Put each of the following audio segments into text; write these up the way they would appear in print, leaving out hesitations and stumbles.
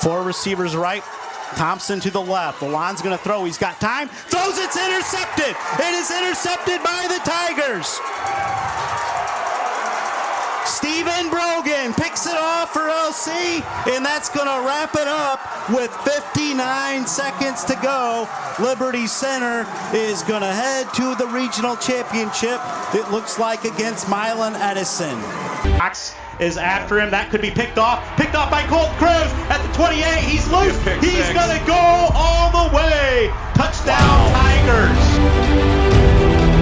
Four receivers right. Thompson to the left. Milan's going to throw. He's got time. Throws. It's intercepted. It is intercepted by the Tigers. Steven Brogan picks it off for LC, and that's going to wrap it up with 59 seconds to go. Liberty Center is going to head to the regional championship, it looks like, against Milan Edison. Fox is after him. That could be picked off by Colt Cruz at the 28. He's loose. He's going to go all the way. Touchdown, Tigers.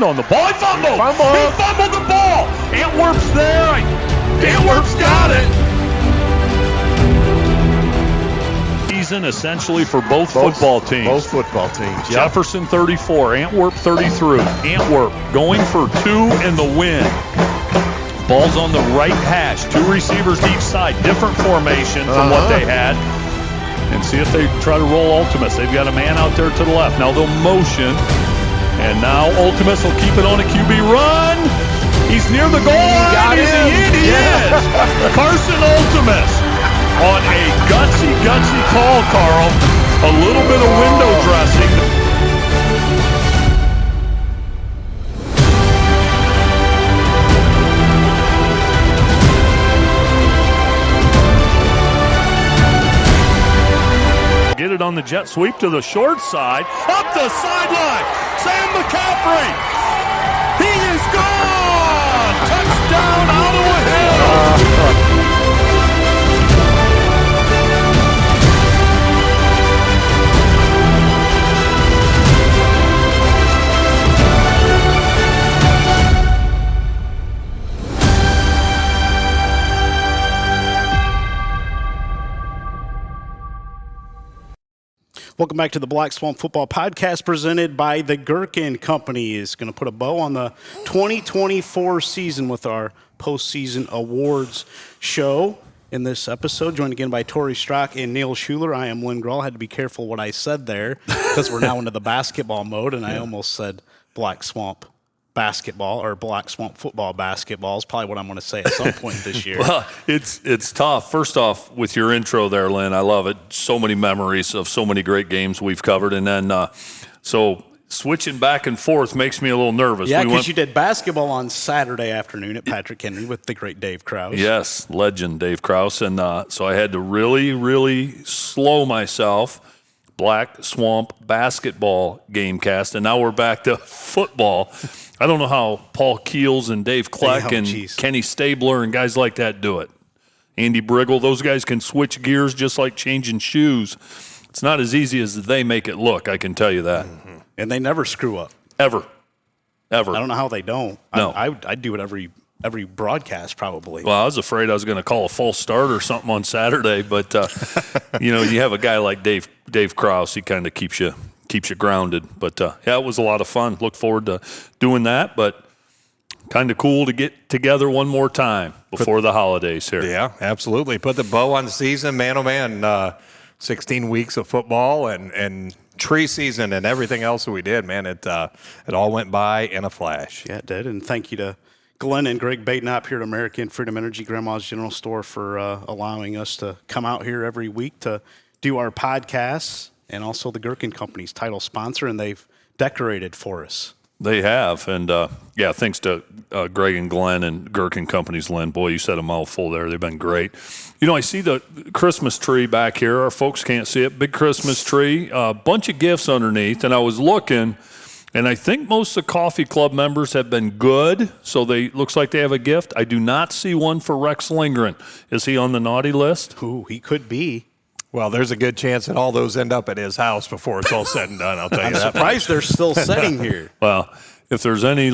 On the ball, he fumbled. He fumbled the ball. Antwerp's there. Antwerp's got it. Season essentially for both football teams. Both football teams. Yep. Jefferson 34, Antwerp 33. Antwerp going for 2 in the win. Ball's on the right hash. 2 receivers each side. Different formation from what they had. And see if they try to roll Ultimates. They've got a man out there to the left. Now they'll motion. And now Ultimates will keep it on a QB run. He's near the goal line. Is he is. Carson Ultimates on a gutsy call, Carl. A little bit of window dressing. Get it on the jet sweep to the short side. Up the sideline. Sam McCaffrey. He is gone. Touchdown, Ottawa Hill. Welcome back to the Black Swamp Football Podcast, presented by the Gerken Company. Is going to put a bow on the 2024 season with our postseason awards show. In this episode, joined again by Tory, Strock, and Neil Schuller. I am Lynn Groll. I had to be careful what I said there because we're now into the basketball mode, and I almost said Black Swamp basketball or Black Swamp football basketball is probably what I'm going to say at some point this year. Well, it's tough. First off, with your intro there, Lynn, I love it. So many memories of so many great games we've covered. And then, so switching back and forth makes me a little nervous. Yeah, because you did basketball on Saturday afternoon at Patrick Henry with the great Dave Krause. Yes, legend Dave Krause. And so I had to really slow myself. Black Swamp basketball game cast. And now we're back to football. I don't know how Paul Keels and Dave Kleck and Kenny Stabler and guys like that do it. Andy Briggle, those guys can switch gears just like changing shoes. It's not as easy as they make it look, I can tell you that. Mm-hmm. And they never screw up. Ever. I don't know how they don't. No. I'd do it every broadcast probably. Well, I was afraid I was going to call a false start or something on Saturday, but, you have a guy like Dave Krause, he kind of keeps you grounded. But, yeah, it was a lot of fun. Look forward to doing that, but kind of cool to get together one more time before the holidays here. Yeah, absolutely. Put the bow on the season, man, oh man. 16 weeks of football and tree season and everything else that we did, man. It all went by in a flash. Yeah, it did. And thank you to Glenn and Greg Batenop here at American Freedom Energy Grandma's General Store for allowing us to come out here every week to do our podcasts. And also the Gerken Company's title sponsor, and they've decorated for us. They have, and yeah, thanks to Greg and Glenn and Gerken Company's Lynn. Boy, you said a mouthful there. They've been great. I see the Christmas tree back here. Our folks can't see it. Big Christmas tree, a bunch of gifts underneath, and I was looking, and I think most of the coffee club members have been good, so looks like they have a gift. I do not see one for Rex Lindgren. Is he on the naughty list? Ooh, he could be. Well, there's a good chance that all those end up at his house before it's all said and done, I'll tell you that. I'm surprised they're still sitting here. Well, if there's any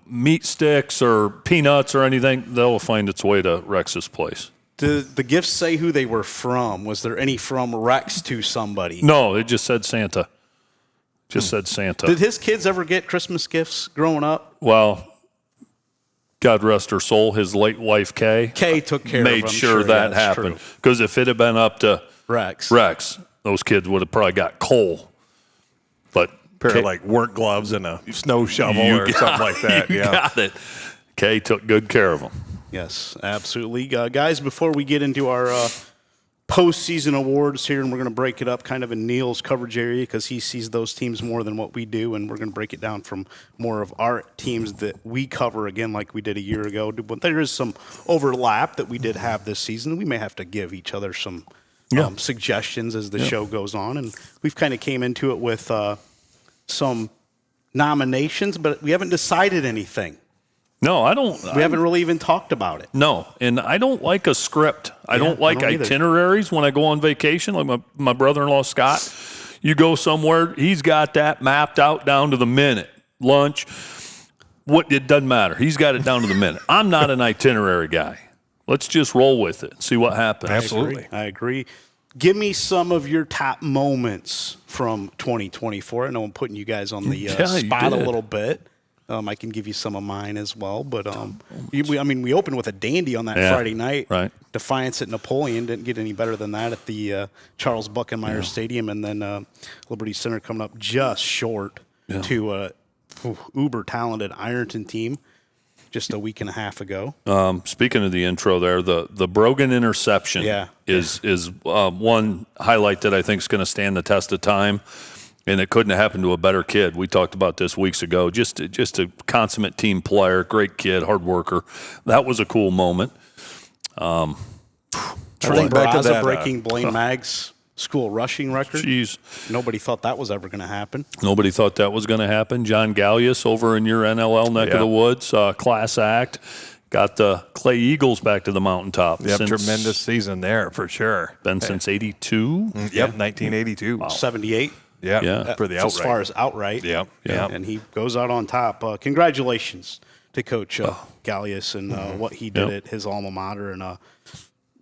meat sticks or peanuts or anything, they'll find its way to Rex's place. Did the gifts say who they were from? Was there any from Rex to somebody? No, it just said Santa. Said Santa. Did his kids ever get Christmas gifts growing up? Well, God rest her soul, his late wife, Kay took care of made sure that happened. Because if it had been up to Rex, those kids would have probably got coal. But pair of work gloves and a snow shovel or something like that. You got it. Kay took good care of them. Yes, absolutely. Guys, before we get into our postseason awards here, and we're going to break it up kind of in Neil's coverage area because he sees those teams more than what we do, and we're going to break it down from more of our teams that we cover, again, like we did a year ago. But there is some overlap that we did have this season. We may have to give each other some suggestions as the show goes on, and we've kind of came into it with some nominations, but we haven't decided anything. No, I don't. We haven't really even talked about it. No, and I don't like a script. I don't like itineraries when I go on vacation. Like my brother-in-law, Scott, you go somewhere, he's got that mapped out down to the minute. Lunch, it doesn't matter. He's got it down to the minute. I'm not an itinerary guy. Let's just roll with it and see what happens. Absolutely. I agree. Give me some of your top moments from 2024. I know I'm putting you guys on the spot a little bit. I can give you some of mine as well, but we opened with a dandy on that Friday night. Right. Defiance at Napoleon, didn't get any better than that at the Charles Buckenmeyer Stadium, and then Liberty Center coming up just short to a uber talented Ironton team just a week and a half ago. Speaking of the intro there, the Brogan interception is one highlight that I think is going to stand the test of time. And it couldn't have happened to a better kid. We talked about this weeks ago. Just a consummate team player, great kid, hard worker. That was a cool moment. Trent Barraza breaking Blaine Mag's school rushing record. Jeez. Nobody thought that was ever going to happen. Nobody thought that was going to happen. John Gallius over in your NLL neck of the woods, class act. Got the Clay Eagles back to the mountaintop. Yep, tremendous season there for sure. Been since 82? Yep, 1982. Wow. 78. Yeah, for the outright. As far as outright. Yeah. And he goes out on top. Congratulations to Coach Gallius and what he did at his alma mater. And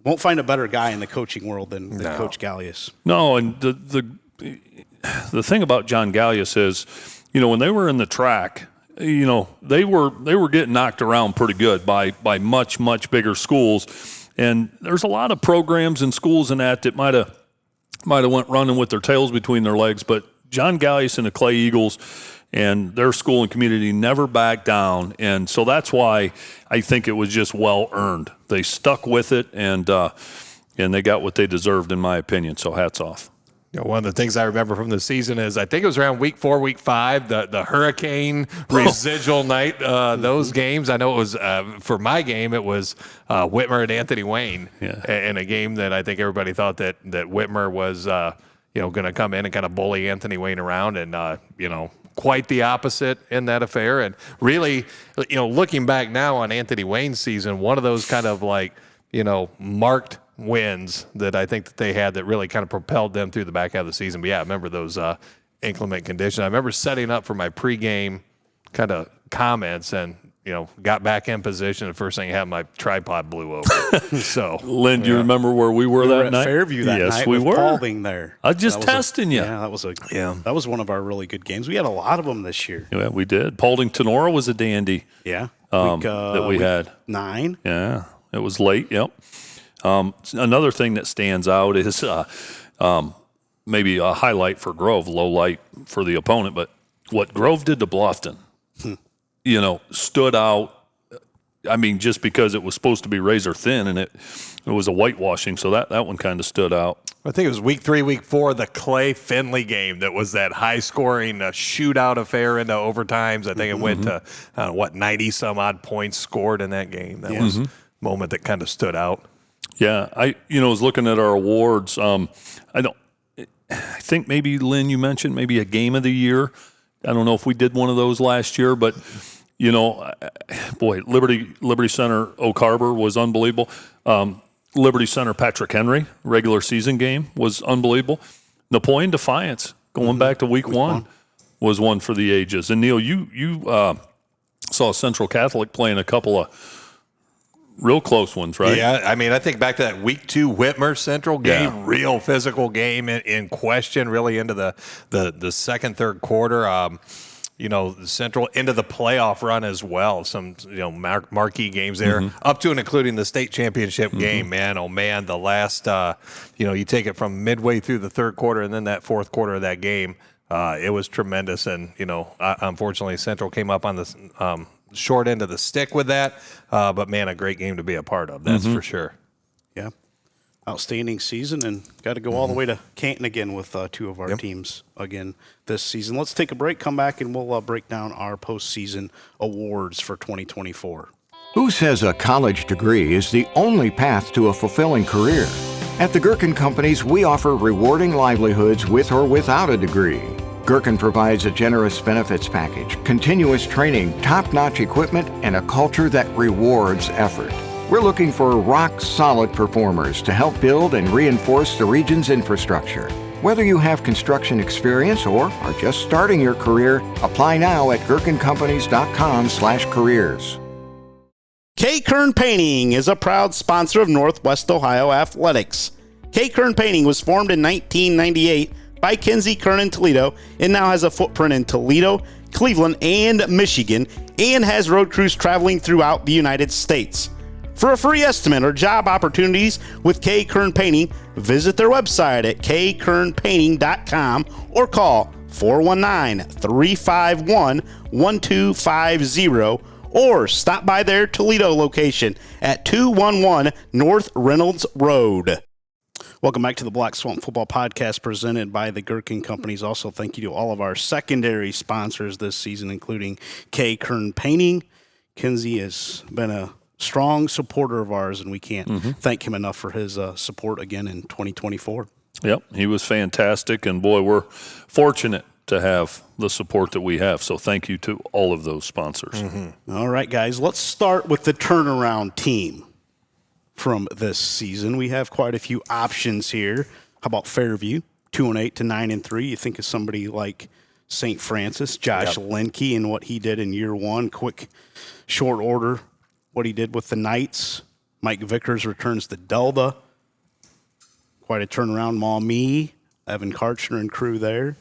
won't find a better guy in the coaching world than Coach Gallius. No, and the thing about John Gallius is, when they were in the track, they were getting knocked around pretty good by much, much bigger schools. And there's a lot of programs and schools in that might have went running with their tails between their legs, but John Gallius and the Clay Eagles and their school and community never backed down, and so that's why I think it was just well earned. They stuck with it, and they got what they deserved, in my opinion. So hats off. One of the things I remember from the season is I think it was around week 4, week 5, the hurricane residual night. Those games, I know it was for my game, it was Whitmer and Anthony Wayne in a game that I think everybody thought that Whitmer was going to come in and kind of bully Anthony Wayne around, and quite the opposite in that affair. And really, looking back now on Anthony Wayne's season, one of those kind of marked wins that I think that they had that really kind of propelled them through the back half of the season. But yeah, I remember those inclement conditions. I remember setting up for my pregame kind of comments and, got back in position. The first thing I had, my tripod blew over. So, Lynn, do you remember where we were that at night? Fairview that night. Yes, we with were. Paulding there. I was just testing you. Yeah, that was one of our really good games. We had a lot of them this year. Yeah, we did. Paulding Tenora was a dandy. Yeah. That we had. 9. Yeah, it was late. Yep. Another thing that stands out is maybe a highlight for Grove, low light for the opponent, but what Grove did to Bluffton, stood out. I mean, just because it was supposed to be razor thin and it was a whitewashing, so that one kind of stood out. I think it was week 3, week 4, the Clay Finley game that was that high-scoring shootout affair into overtimes. I think it went to 90-some-odd points scored in that game. That was a moment that kind of stood out. Yeah, I was looking at our awards. I think maybe Lynn, you mentioned maybe a game of the year. I don't know if we did one of those last year, but boy, Liberty Center Oak Harbor was unbelievable. Liberty Center Patrick Henry regular season game was unbelievable. Napoleon Defiance going back to week one was one for the ages. And Neil, you saw Central Catholic playing a couple of real close ones, right? Yeah, I mean, I think back to that week 2 Whitmer Central game, real physical game in question, really into the second, third quarter. Central into the playoff run as well. Some marquee games there, up to and including the state championship game. Man, oh man, the last you take it from midway through the third quarter and then that fourth quarter of that game. It was tremendous, and unfortunately, Central came up on the short end of the stick with that. But man, a great game to be a part of. That's for sure. Yeah. outstanding season, and got to go all the way to Canton again with two of our teams again this season. Let's take a break, come back, and we'll break down our postseason awards for 2024. Who says a college degree is the only path to a fulfilling career? At the Gerken Companies, we offer rewarding livelihoods with or without a degree. Gerken provides a generous benefits package, continuous training, top-notch equipment, and a culture that rewards effort. We're looking for rock-solid performers to help build and reinforce the region's infrastructure. Whether you have construction experience or are just starting your career, apply now at gerkencompanies.com/careers. K. Kern Painting is a proud sponsor of Northwest Ohio Athletics. K. Kern Painting was formed in 1998 by Kinsey Kern in Toledo and now has a footprint in Toledo, Cleveland, and Michigan, and has road crews traveling throughout the United States. For a free estimate or job opportunities with K. Kern Painting, visit their website at kkernpainting.com or call 419-351-1250 or stop by their Toledo location at 211 North Reynolds Road. Welcome back to the Black Swamp Football Podcast presented by the Gerken Companies. Also, thank you to all of our secondary sponsors this season, including K. Kern Painting. Kinsey has been a strong supporter of ours, and we can't thank him enough for his support again in 2024. Yep, he was fantastic, and boy, we're fortunate to have the support that we have. So thank you to all of those sponsors. All right, guys, let's start with the turnaround team from this season. We have quite a few options here. How about Fairview, 2-8 to 9-3? You think of somebody like St. Francis, Josh Linke, and what he did in year one. Quick, short order, what he did with the Knights. Mike Vickers returns to Delta. Quite a turnaround. Maumee, Evan Karchner and crew there.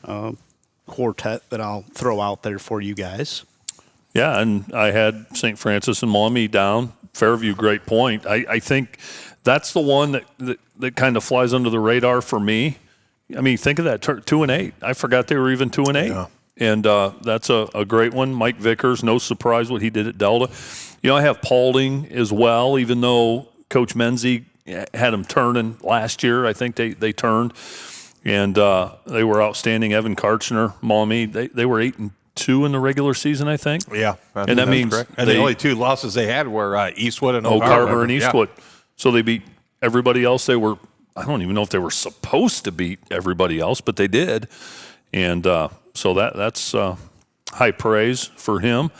Quartet that I'll throw out there for you guys. Yeah, and I had St. Francis and Maumee down. Fairview, great point. I think that's the one that kind of flies under the radar for me. I mean, think of that, 2-8. I forgot they were even 2-8. Yeah. And that's a great one. Mike Vickers, no surprise what he did at Delta. You know, I have Paulding as well, even though Coach Menzie had them turning last year. I think they turned. And they were outstanding. Evan Karchner, Maumee, they were 8-2 in the regular season, I think. Yeah, and that means correct. And the only two losses they had were Eastwood and Oak Harbor and Eastwood. Yeah. So they beat everybody else. They were, I don't even know if they were supposed to beat everybody else, but they did. And so that's high praise for him.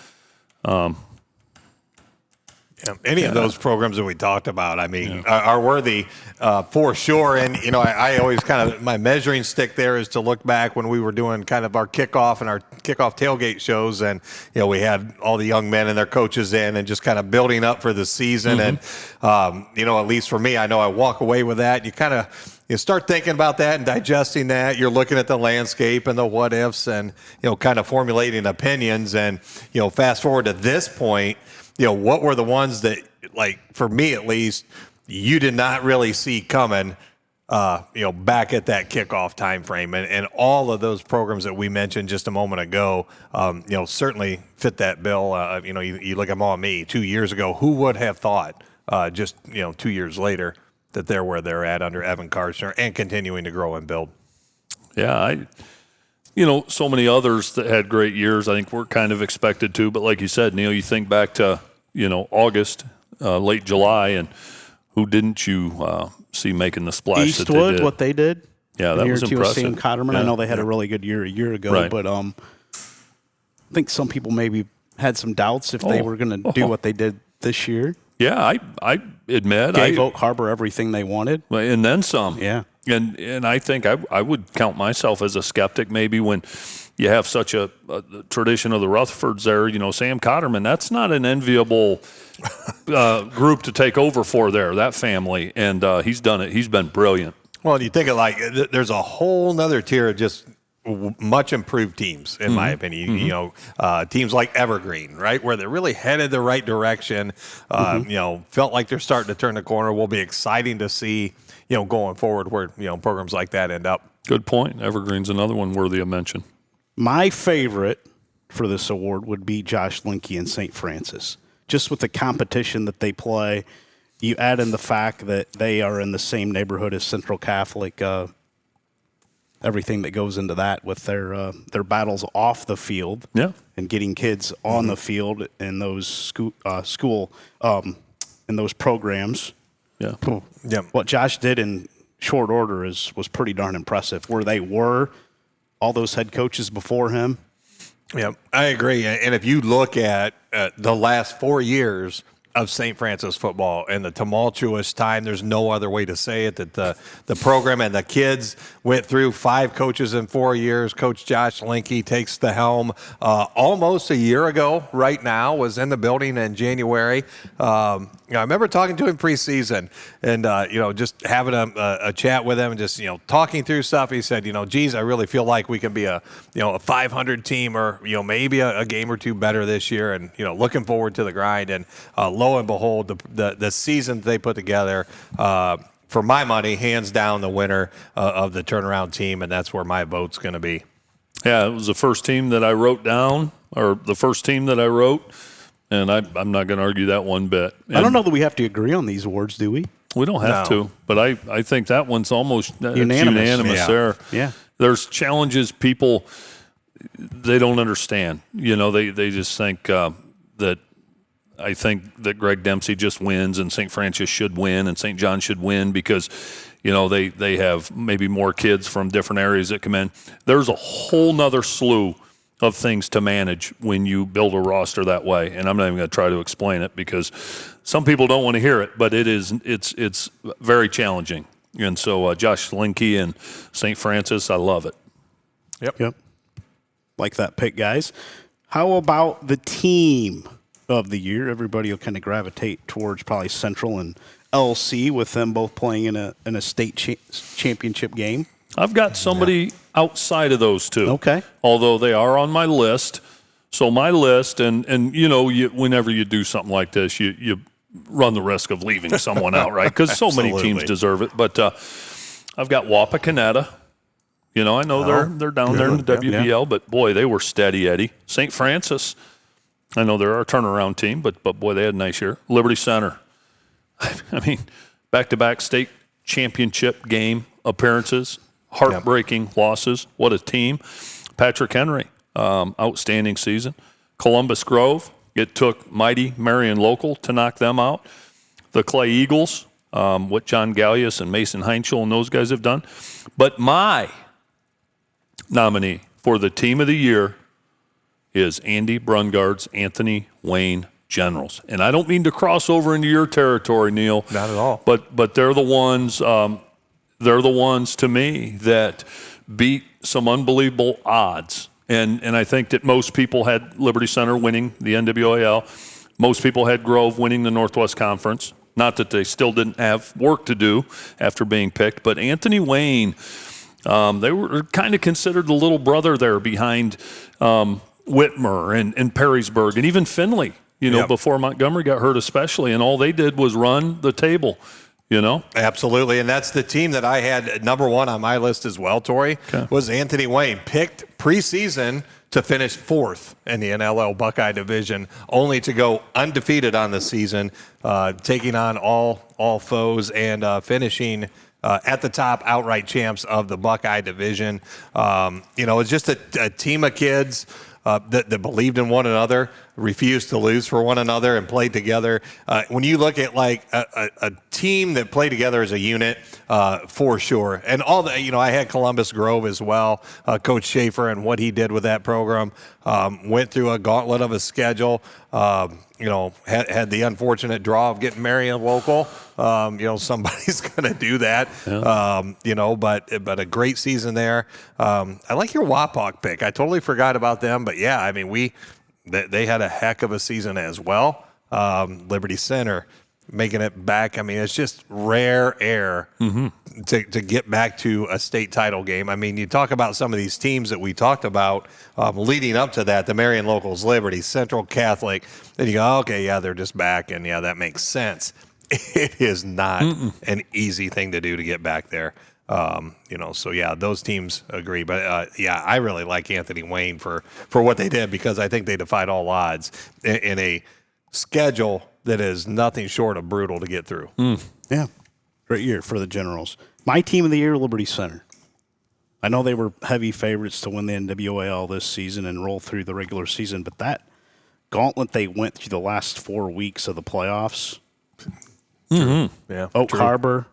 Any of those programs that we talked about, I mean, are worthy for sure. And, you know, I always kind of, my measuring stick there is to look back when we were doing kind of our kickoff and our kickoff tailgate shows. And, you know, we had all the young men and their coaches in and just kind of building up for the season. And, you know, at least for me, I know I walk away with that. You start thinking about that and digesting that. You're looking at the landscape and the what ifs and, you know, kind of formulating opinions. And, you know, fast forward to this point, you know, what were the ones that, like, for me at least, you did not really see coming, you know, back at that kickoff time frame. And all of those programs that we mentioned just a moment ago, you know, certainly fit that bill. You know, you look at Maumee 2 years ago, who would have thought just, you know, 2 years later that they're where they're at under Evan Karchner and continuing to grow and build. Yeah, you know, so many others that had great years, I think we're kind of expected to. But like you said, Neil, you think back to, you know, August, late July, and who didn't you see making the splash Eastwood, that they did? what they did. Yeah, that was impressive. Sam Cotterman. Yeah. I know they had a really good year a year ago, right. But I think some people maybe had some doubts if they were going to do what they did this year. Yeah, I admit. Gave Oak Harbor everything they wanted. And then some. Yeah. And I think I would count myself as a skeptic maybe when you have such a tradition of the Rutherfords there. You know, Sam Cotterman, that's not an enviable group to take over for there, that family. And he's done it. He's been brilliant. Well, you think of like there's a whole nother tier of just much improved teams, in my opinion. You know, teams like Evergreen, right, where they're really headed the right direction. You know, felt like they're starting to turn the corner. Will be exciting to see, you know, going forward where, you know, programs like that end up. Good point. Evergreen's another one worthy of mention. My favorite for this award would be Josh Linke and St. Francis, just with the competition that they play You add in the fact that they are in the same neighborhood as Central Catholic. Everything that goes into that with their battles off the field, and getting kids on the field in those school in those programs. Yeah. What Josh did in short order was pretty darn impressive. Where they were, all those head coaches before him. Yeah, I agree. And if you look at the last 4 years of St. Francis football and the tumultuous time, there's no other way to say it, that the program and the kids went through 5 coaches in 4 years. Coach Josh Linke takes the helm almost a year ago right now, was in the building in January. I remember talking to him preseason and, just having a chat with him and just, talking through stuff. He said, geez, I really feel like we can be a 500 team or, maybe a game or two better this year, and, looking forward to the grind. And lo and behold, the season they put together, for my money, hands down the winner of the turnaround team, and that's where my vote's going to be. Yeah, it was the first team that I wrote down, or the first team that I wrote, and I'm not going to argue that one bit. And I don't know that we have to agree on these awards, do we? We don't have to, but I think that one's almost unanimous there. Yeah. There's challenges people, they don't understand. They just think that I think that Greg Dempsey just wins and St. Francis should win and St. John should win because, they have maybe more kids from different areas that come in. There's a whole nother slew of things to manage when you build a roster that way. And I'm not even going to try to explain it because some people don't want to hear it, but it's very challenging. And so Josh Linke and St. Francis, I love it. Yep. Like that pick, guys. How about the team of the year? Everybody will kind of gravitate towards probably Central and LC with them both playing in a state championship game. I've got somebody outside of those two. Okay. Although they are on my list. So my list, and whenever you do something like this, you run the risk of leaving someone out, right? Because so many teams deserve it. But I've got Wapakoneta. I know they're down there in the WBL, but boy, they were steady, Eddie. St. Francis, I know they're our turnaround team, but boy, they had a nice year. Liberty Center. I mean, back-to-back state championship game appearances. Heartbreaking losses. What a team. Patrick Henry, outstanding season. Columbus Grove, it took mighty Marion Local to knock them out. The Clay Eagles, what John Gallius and Mason Heinschel and those guys have done. But my nominee for the team of the year is Andy Brungard's Anthony Wayne Generals. And I don't mean to cross over into your territory, Neil. Not at all. But they're the ones they're the ones to me that beat some unbelievable odds. And I think that most people had Liberty Center winning the NWAL. Most people had Grove winning the Northwest Conference. Not that they still didn't have work to do after being picked. But Anthony Wayne, they were kind of considered the little brother there behind Whitmer and Perrysburg and even Findlay, before Montgomery got hurt especially. And all they did was run the table. Absolutely, and that's the team that I had number one on my list as well, Tory, was Anthony Wayne. Picked preseason to finish 4th in the NLL Buckeye Division, only to go undefeated on the season, taking on all foes and finishing at the top outright champs of the Buckeye Division. It's just a team of kids that believed in one another, refused to lose for one another, and played together. When you look at like a team that played together as a unit, for sure. And all the, I had Columbus Grove as well. Coach Schaefer and what he did with that program, went through a gauntlet of a schedule. Had the unfortunate draw of getting Marion Local. Somebody's going to do that. Yeah. But a great season there. I like your Wapak pick. I totally forgot about them, but yeah, I mean, they had a heck of a season as well. Liberty Center making it back. I mean, it's just rare air to get back to a state title game. I mean, you talk about some of these teams that we talked about leading up to that, the Marion Locals, Liberty, Central Catholic, and you go, okay, yeah, they're just back, and yeah, that makes sense. It is not an easy thing to do to get back there. So yeah, those teams agree. But yeah, I really like Anthony Wayne for what they did, because I think they defied all odds in a schedule that is nothing short of brutal to get through. Yeah, great year for the Generals. My team of the year, Liberty Center. I know they were heavy favorites to win the NWAL this season and roll through the regular season, but that gauntlet they went through the last 4 weeks of the playoffs. Yeah, Oak true. Harbor,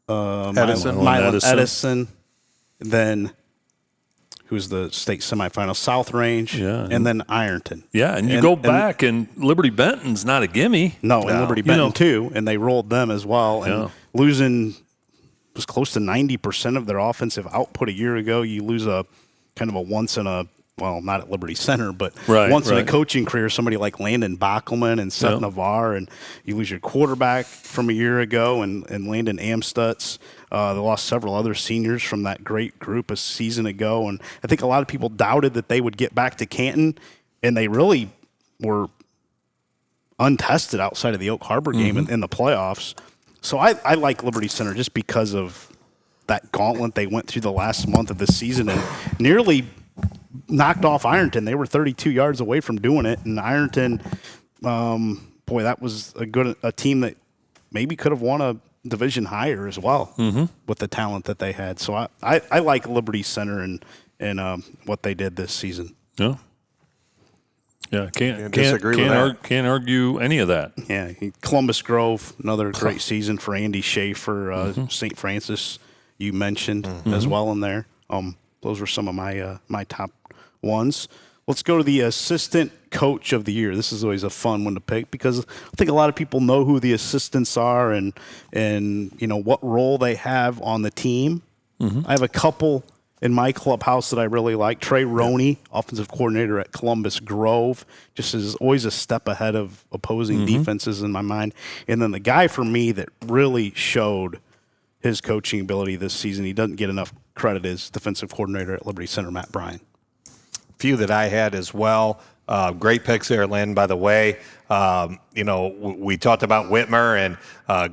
Milan Edison, then who's the state semifinal? South Range, and then Ironton. Yeah, and you go back, and Liberty Benton's not a gimme. No, and Liberty Benton too, and they rolled them as well. And losing was close to 90% of their offensive output a year ago. You lose a kind of a once in a, well, not at Liberty Center, but once in a coaching career, somebody like Landon Backelman and Seth Navarre, and you lose your quarterback from a year ago and Landon Amstutz. They lost several other seniors from that great group a season ago, and I think a lot of people doubted that they would get back to Canton, and they really were untested outside of the Oak Harbor game in the playoffs. So I like Liberty Center just because of that gauntlet they went through the last month of the season and nearly knocked off Ironton. They were 32 yards away from doing it, and Ironton, that was a team that maybe could have won a division higher as well with the talent that they had. So I like Liberty Center and what they did this season. Yeah. Yeah, can't argue any of that. Yeah, Columbus Grove, another great season for Andy Schaefer. St. Francis, you mentioned as well in there. Those were some of my top ones. Let's go to the assistant coach of the year. This is always a fun one to pick because I think a lot of people know who the assistants are and what role they have on the team. I have a couple in my clubhouse that I really like. Trey Roney, offensive coordinator at Columbus Grove, just is always a step ahead of opposing defenses in my mind. And then the guy for me that really showed his coaching ability this season, he doesn't get enough credit, is defensive coordinator at Liberty Center, Matt Bryan. Few that I had as well. Great picks there, Lynn, by the way. We talked about Whitmer and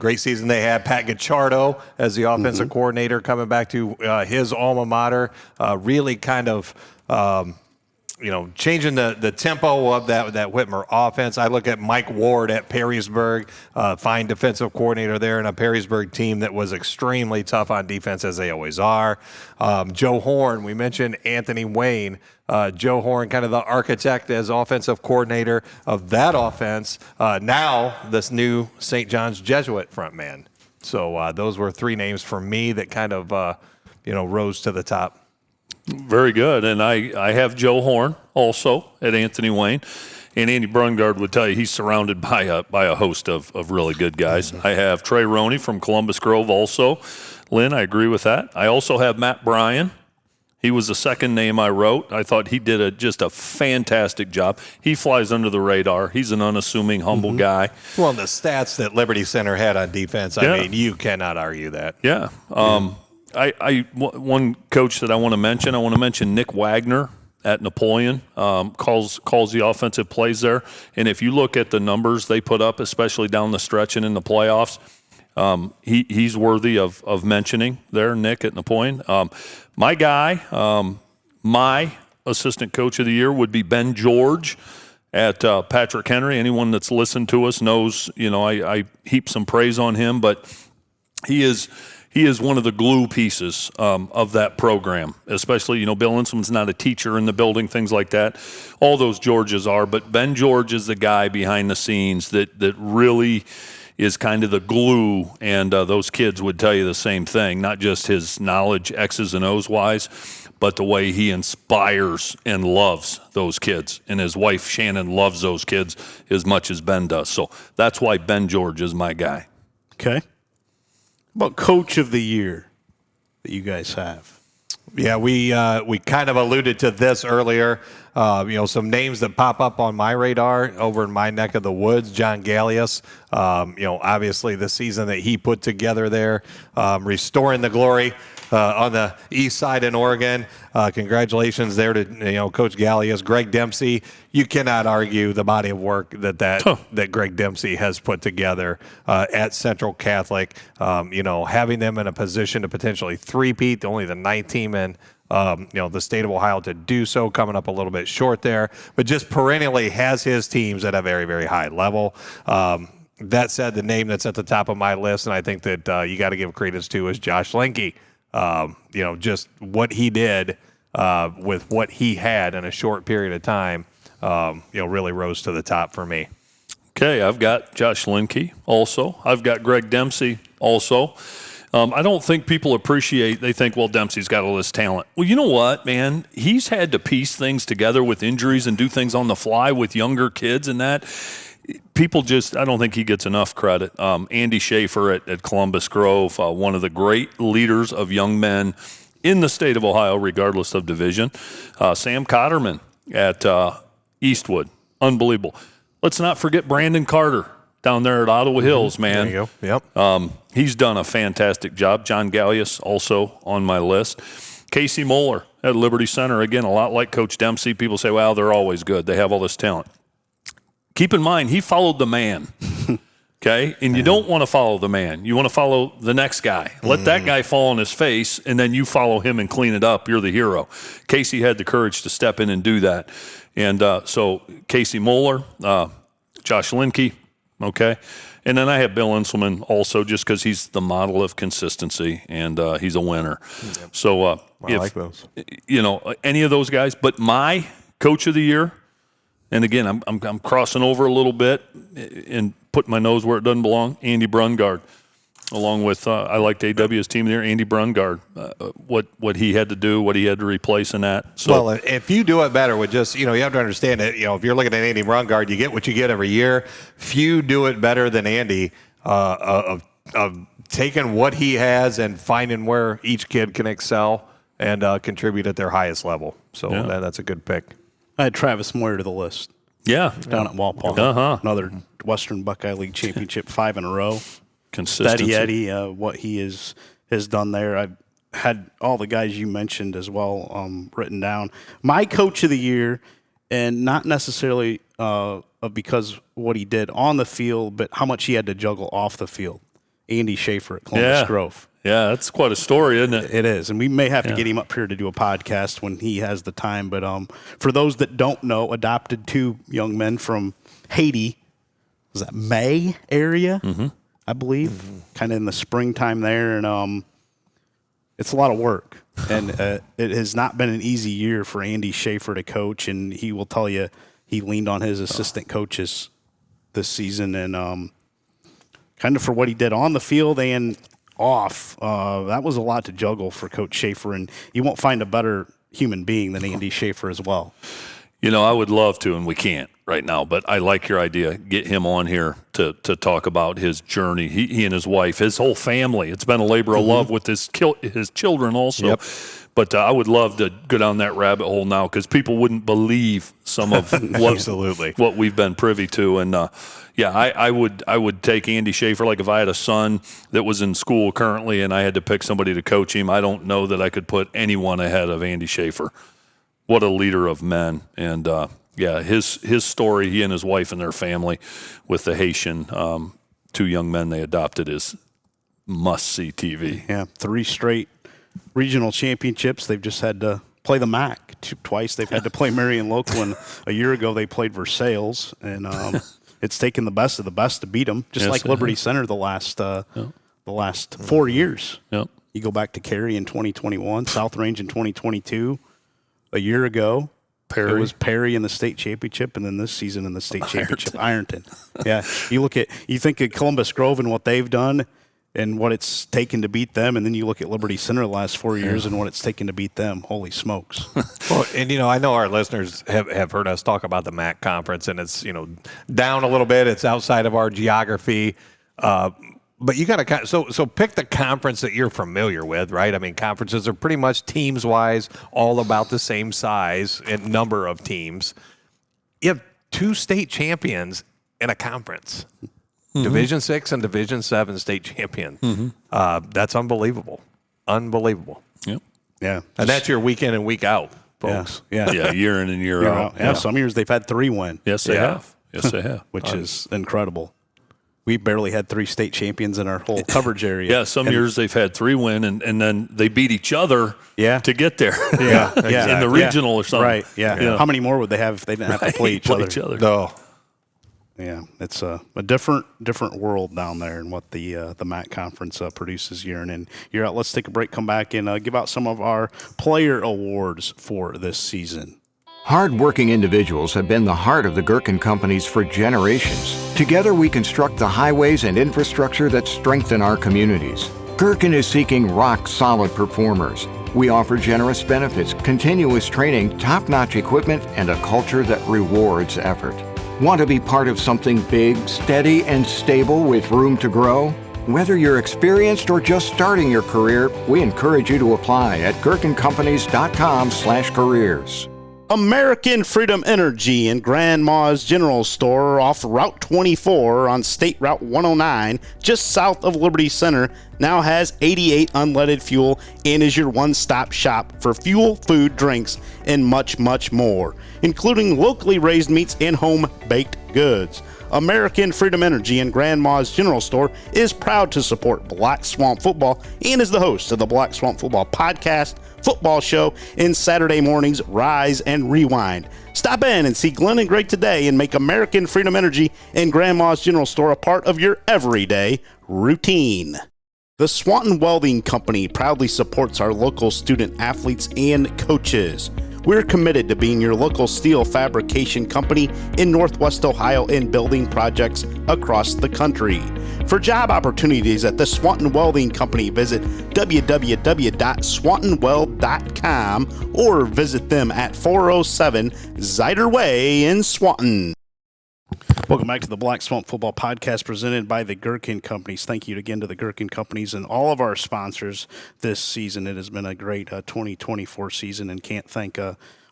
great season they had. Pat Gachardo as the offensive coordinator coming back to his alma mater, really kind of changing the tempo of that Whitmer offense. I look at Mike Ward at Perrysburg, fine defensive coordinator there, and a Perrysburg team that was extremely tough on defense, as they always are. Joe Horn, we mentioned Anthony Wayne. Joe Horn, kind of the architect as offensive coordinator of that offense. Now this new St. John's Jesuit front man. So those were three names for me that kind of rose to the top. Very good. And I have Joe Horn also at Anthony Wayne. And Andy Brungard would tell you he's surrounded by a host of really good guys. I have Trey Roney from Columbus Grove also. Lynn, I agree with that. I also have Matt Bryan. He was the second name I wrote. I thought he did just a fantastic job. He flies under the radar. He's an unassuming, humble guy. Well, the stats that Liberty Center had on defense, I mean, you cannot argue that. Yeah. One coach that I want to mention Nick Wagner at Napoleon, calls the offensive plays there. And if you look at the numbers they put up, especially down the stretch and in the playoffs, he's worthy of mentioning there, Nick at Napoleon. My guy, my assistant coach of the year would be Ben George at Patrick Henry. Anyone that's listened to us knows, I heap some praise on him, but he is one of the glue pieces of that program, especially, Bill Insom's not a teacher in the building, things like that. All those Georges are, but Ben George is the guy behind the scenes that really is kind of the glue, and those kids would tell you the same thing, not just his knowledge, X's and O's wise, but the way he inspires and loves those kids. And his wife, Shannon, loves those kids as much as Ben does. So that's why Ben George is my guy. Okay. About coach of the year that you guys have? Yeah, we kind of alluded to this earlier. Some names that pop up on my radar over in my neck of the woods. John Gallius, obviously the season that he put together there, restoring the glory on the east side in Oregon. Congratulations there to Coach Gallius. Greg Dempsey, you cannot argue the body of work that Greg Dempsey has put together at Central Catholic. Having them in a position to potentially three-peat, only the ninth team in the state of Ohio to do so, coming up a little bit short there, but just perennially has his teams at a very, very high level. That said, the name that's at the top of my list, and I think that you got to give credence to, is Josh Linke. Just what he did with what he had in a short period of time, really rose to the top for me. Okay, I've got Josh Linke also. I've got Greg Dempsey also. I don't think people appreciate, they think, well, Dempsey's got all this talent. Well, you know what, man? He's had to piece things together with injuries and do things on the fly with younger kids and that. People just, I don't think he gets enough credit. Andy Schaefer at Columbus Grove, one of the great leaders of young men in the state of Ohio, regardless of division. Sam Cotterman at Eastwood, unbelievable. Let's not forget Brandon Carter down there at Ottawa Hills, man. There you go. Yep. He's done a fantastic job. John Gallius also on my list. Casey Moeller at Liberty Center, again, a lot like Coach Dempsey. People say, well, they're always good. They have all this talent. Keep in mind, he followed the man, okay? And you don't want to follow the man. You want to follow the next guy. Let that guy fall on his face, and then you follow him and clean it up. You're the hero. Casey had the courage to step in and do that. And so Casey Moeller, Josh Linke, okay? And then I have Bill Inselman also, just because he's the model of consistency, and he's a winner. Yep. So I like those. Any of those guys. But my coach of the year, and again, I'm crossing over a little bit and putting my nose where it doesn't belong, Andy Brungard. Along with, I liked AW's team there, Andy Brungard, what he had to do, what he had to replace in that. So, well, if you do it better with just, you have to understand that, if you're looking at Andy Brungard, you get what you get every year. Few do it better than Andy of taking what he has and finding where each kid can excel and contribute at their highest level. So that's a good pick. I had Travis Moyer to the list. Yeah. Down at Walpole. Another Western Buckeye League championship, 5 in a row. Consistency. Steady Eddie, what he has done there. I've had all the guys you mentioned as well written down. My coach of the year, and not necessarily because what he did on the field, but how much he had to juggle off the field. Andy Schaefer at Columbus Grove. Yeah, that's quite a story, isn't it? It is, and we may have to get him up here to do a podcast when he has the time. But for those that don't know, adopted 2 young men from Haiti. Was that May area? Mm-hmm. I believe, kind of in the springtime there, and it's a lot of work. And it has not been an easy year for Andy Schaefer to coach, and he will tell you he leaned on his assistant coaches this season, and kind of for what he did on the field and off, that was a lot to juggle for Coach Schaefer, and you won't find a better human being than Andy Schaefer as well. I would love to, and we can't right now, but I like your idea. Get him on here to talk about his journey. He and his wife, his whole family. It's been a labor of love with his children also. Yep. But I would love to go down that rabbit hole now, because people wouldn't believe some of what we've been privy to. And I would take Andy Schaefer. Like if I had a son that was in school currently and I had to pick somebody to coach him, I don't know that I could put anyone ahead of Andy Schaefer. What a leader of men. And his story, he and his wife and their family with the Haitian 2 young men they adopted, is must-see TV. Yeah, 3 straight regional championships. They've just had to play the MAC twice. They've had to play Marion Local, and a year ago they played Versailles, and it's taken the best of the best to beat them, just like Liberty Center the last 4 years. Yep. You go back to Cary in 2021, South Range in 2022. A year ago, It was Perry in the state championship, and then this season in the state championship, Ironton. Yeah, you think of Columbus Grove and what they've done and what it's taken to beat them, and then you look at Liberty Center the last 4 years and what it's taken to beat them. Holy smokes! Well, and I know our listeners have heard us talk about the MAC conference, and it's down a little bit. It's outside of our geography. But you got to so pick the conference that you're familiar with, right? I mean, conferences are pretty much teams-wise all about the same size and number of teams. You have 2 state champions in a conference, Division 6 and Division 7 state champion. That's unbelievable, unbelievable. Yep. Yeah, and that's your week in and week out, folks. Yeah, year in and year out. Yeah, some years they've had 3 win. Yes, they have. Yes, they have. Which is incredible. We barely had 3 state champions in our whole coverage area. Yeah, some years they've had 3 win, and then they beat each other to get there. Yeah, exactly. In the regional or something. Right, yeah. How many more would they have if they didn't have to play each other? No. Yeah, it's a different world down there and what the MAC conference produces year in and year out. Let's take a break, come back, and give out some of our player awards for this season. Hard-working individuals have been the heart of the Gerken companies for generations. Together we construct the highways and infrastructure that strengthen our communities. Gerken is seeking rock-solid performers. We offer generous benefits, continuous training, top-notch equipment, and a culture that rewards effort. Want to be part of something big, steady, and stable with room to grow? Whether you're experienced or just starting your career, we encourage you to apply at gerkencompanies.com/careers. American Freedom Energy and Grandma's General Store off Route 24 on State Route 109, just south of Liberty Center, now has 88 unleaded fuel and is your one-stop shop for fuel, food, drinks, and much, much more, including locally raised meats and home-baked goods. American Freedom Energy and Grandma's General Store is proud to support Black Swamp Football and is the host of the Black Swamp Football podcast, football show, and Saturday mornings Rise and Rewind. Stop in and see Glenn and Greg today and make American Freedom Energy and Grandma's General Store a part of your everyday routine. The Swanton Welding Company proudly supports our local student athletes and coaches. We're committed to being your local steel fabrication company in Northwest Ohio and building projects across the country. For job opportunities at the Swanton Welding Company, visit www.swantonweld.com or visit them at 407 Zider Way in Swanton. Welcome back to the Black Swamp Football Podcast presented by the Gerken Companies. Thank you again to the Gerken Companies and all of our sponsors this season. It has been a great 2024 season and can't thank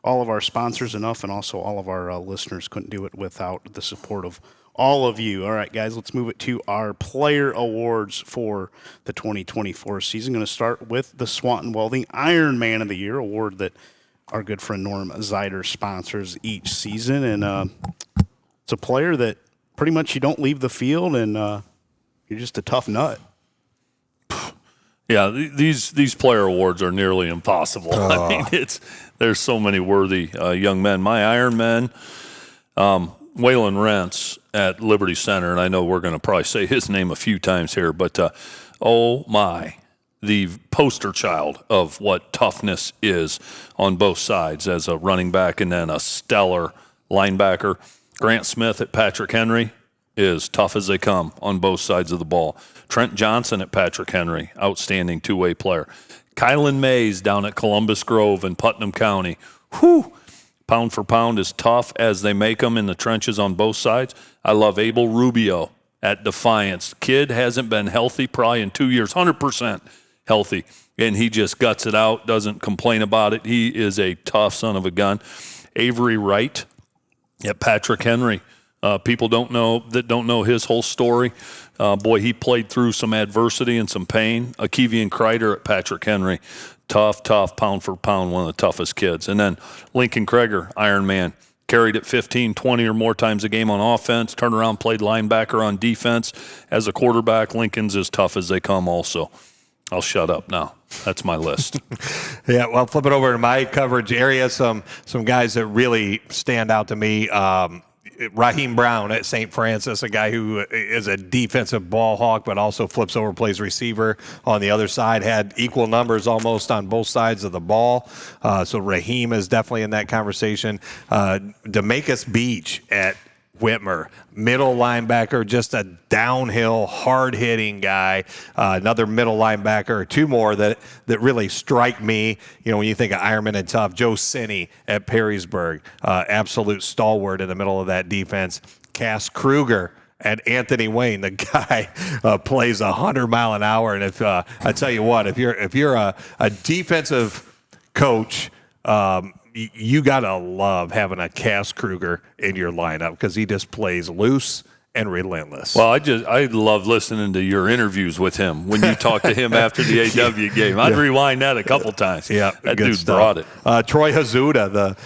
all of our sponsors enough, and also all of our listeners. Couldn't do it without the support of all of you. All right, guys, let's move it to our player awards for the 2024 season. Going to start with the Swanton Welding Iron Man of the Year award that our good friend Norm Zider sponsors each season. And it's a player that pretty much you don't leave the field and you're just a tough nut. Yeah, these player awards are nearly impossible. I mean, there's so many worthy young men. My Iron Man, Waylon Rentz at Liberty Center, and I know we're going to probably say his name a few times here, but the poster child of what toughness is on both sides as a running back and then a stellar linebacker. Grant Smith at Patrick Henry is tough as they come on both sides of the ball. Trent Johnson at Patrick Henry, outstanding two-way player. Kylan Mays down at Columbus Grove in Putnam County. Pound for pound as tough as they make them in the trenches on both sides. I love Abel Rubio at Defiance. Kid hasn't been healthy probably in 2 years, 100% healthy, and he just guts it out, doesn't complain about it. He is a tough son of a gun. Avery Wright at Patrick Henry. People don't know his whole story. Boy, he played through some adversity and some pain. Akevian Kreider at Patrick Henry. Tough, pound for pound, one of the toughest kids. And then Lincoln Kreger, Iron Man, carried it 15, 20 or more times a game on offense, turned around, played linebacker on defense. As a quarterback, Lincoln's as tough as they come also. I'll shut up now. That's my list. Yeah, well, flip it over to my coverage area. Some guys that really stand out to me. Raheem Brown at St. Francis, a guy who is a defensive ball hawk, but also flips over, plays receiver on the other side, had equal numbers almost on both sides of the ball. So Raheem is definitely in that conversation. Demarcus Beach at Whitmer, middle linebacker, just a downhill, hard-hitting guy. Another middle linebacker, or two more that really strike me. You know, when you think of Ironman and tough, Joe Sinney at Perrysburg, absolute stalwart in the middle of that defense. Cass Kruger at Anthony Wayne, the guy plays 100 mile an hour. And if I tell you what, if you're a defensive coach, you got to love having a Cass Kruger in your lineup because he just plays loose and relentless. Well, I love listening to your interviews with him when you talk to him after the AW game. I'd rewind that a couple times. Yeah, that good dude stuff. brought it. Troy Hazuda, the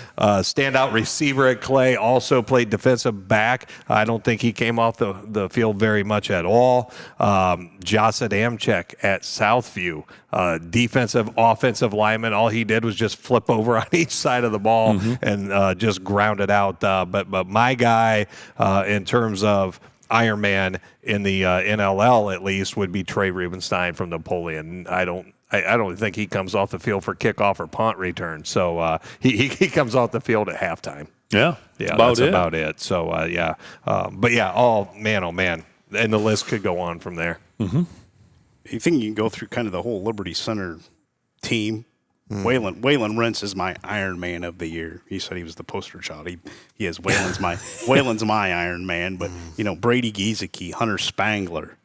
standout receiver at Clay, also played defensive back. I don't think he came off the field very much at all. Josh Adamczyk at Southview, defensive, offensive lineman. All he did was just flip over on each side of the ball and just ground it out. But my guy, in terms of Ironman in the NLL at least, would be Trey Rubenstein from Napoleon. I don't think he comes off the field for kickoff or punt return. So he comes off the field at halftime. Yeah, That's about it. So but yeah, oh man, and the list could go on from there. You think you can go through kind of the whole Liberty Center team? Waylon Rentz is my Iron Man of the year. He said he was the poster child. He is Waylon's my Iron Man. But Brady Giesecke, Hunter Spangler,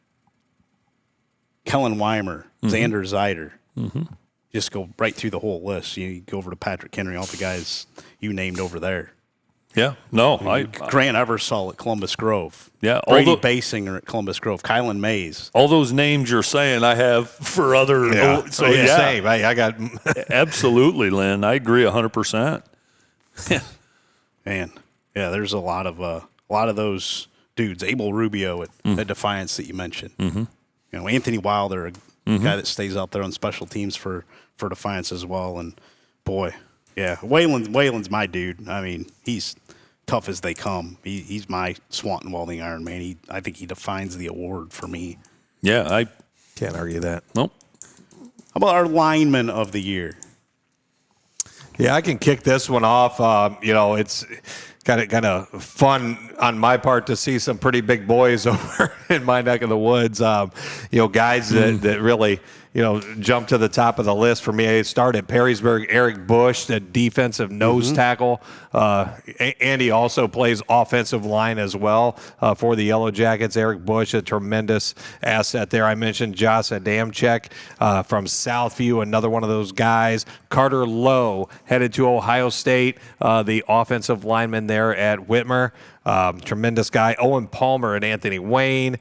Kellen Weimer, Xander Zeider. Just go right through the whole list. You go over to Patrick Henry, all the guys you named over there. Yeah, no, Grant Eversole at Columbus Grove. Yeah, Brady Basinger at Columbus Grove. Kylan Mays. all those names you're saying I have for other. Same. I got Absolutely, Lynn. I agree 100%. Man, yeah, there's a lot of those dudes. Abel Rubio at Defiance that you mentioned. Anthony Wilder, a guy that stays out there on special teams for Defiance as well. And boy, yeah, Waylon's my dude. I mean, he's tough as they come. He's my Swanton Welding Iron Man. I think he defines the award for me. Yeah, I can't argue that. Nope. How about our lineman of the year? Yeah, I can kick this one off. It's kind of fun on my part to see some pretty big boys over in my neck of the woods. Guys that really jump to the top of the list for me. I started at Perrysburg. Eric Bush, the defensive nose tackle. Andy also plays offensive line as well for the Yellow Jackets. Eric Bush, a tremendous asset there. I mentioned Josh Adamczyk from Southview, another one of those guys. Carter Lowe, headed to Ohio State, the offensive lineman there at Whitmer. Tremendous guy. Owen Palmer and Anthony Wayne.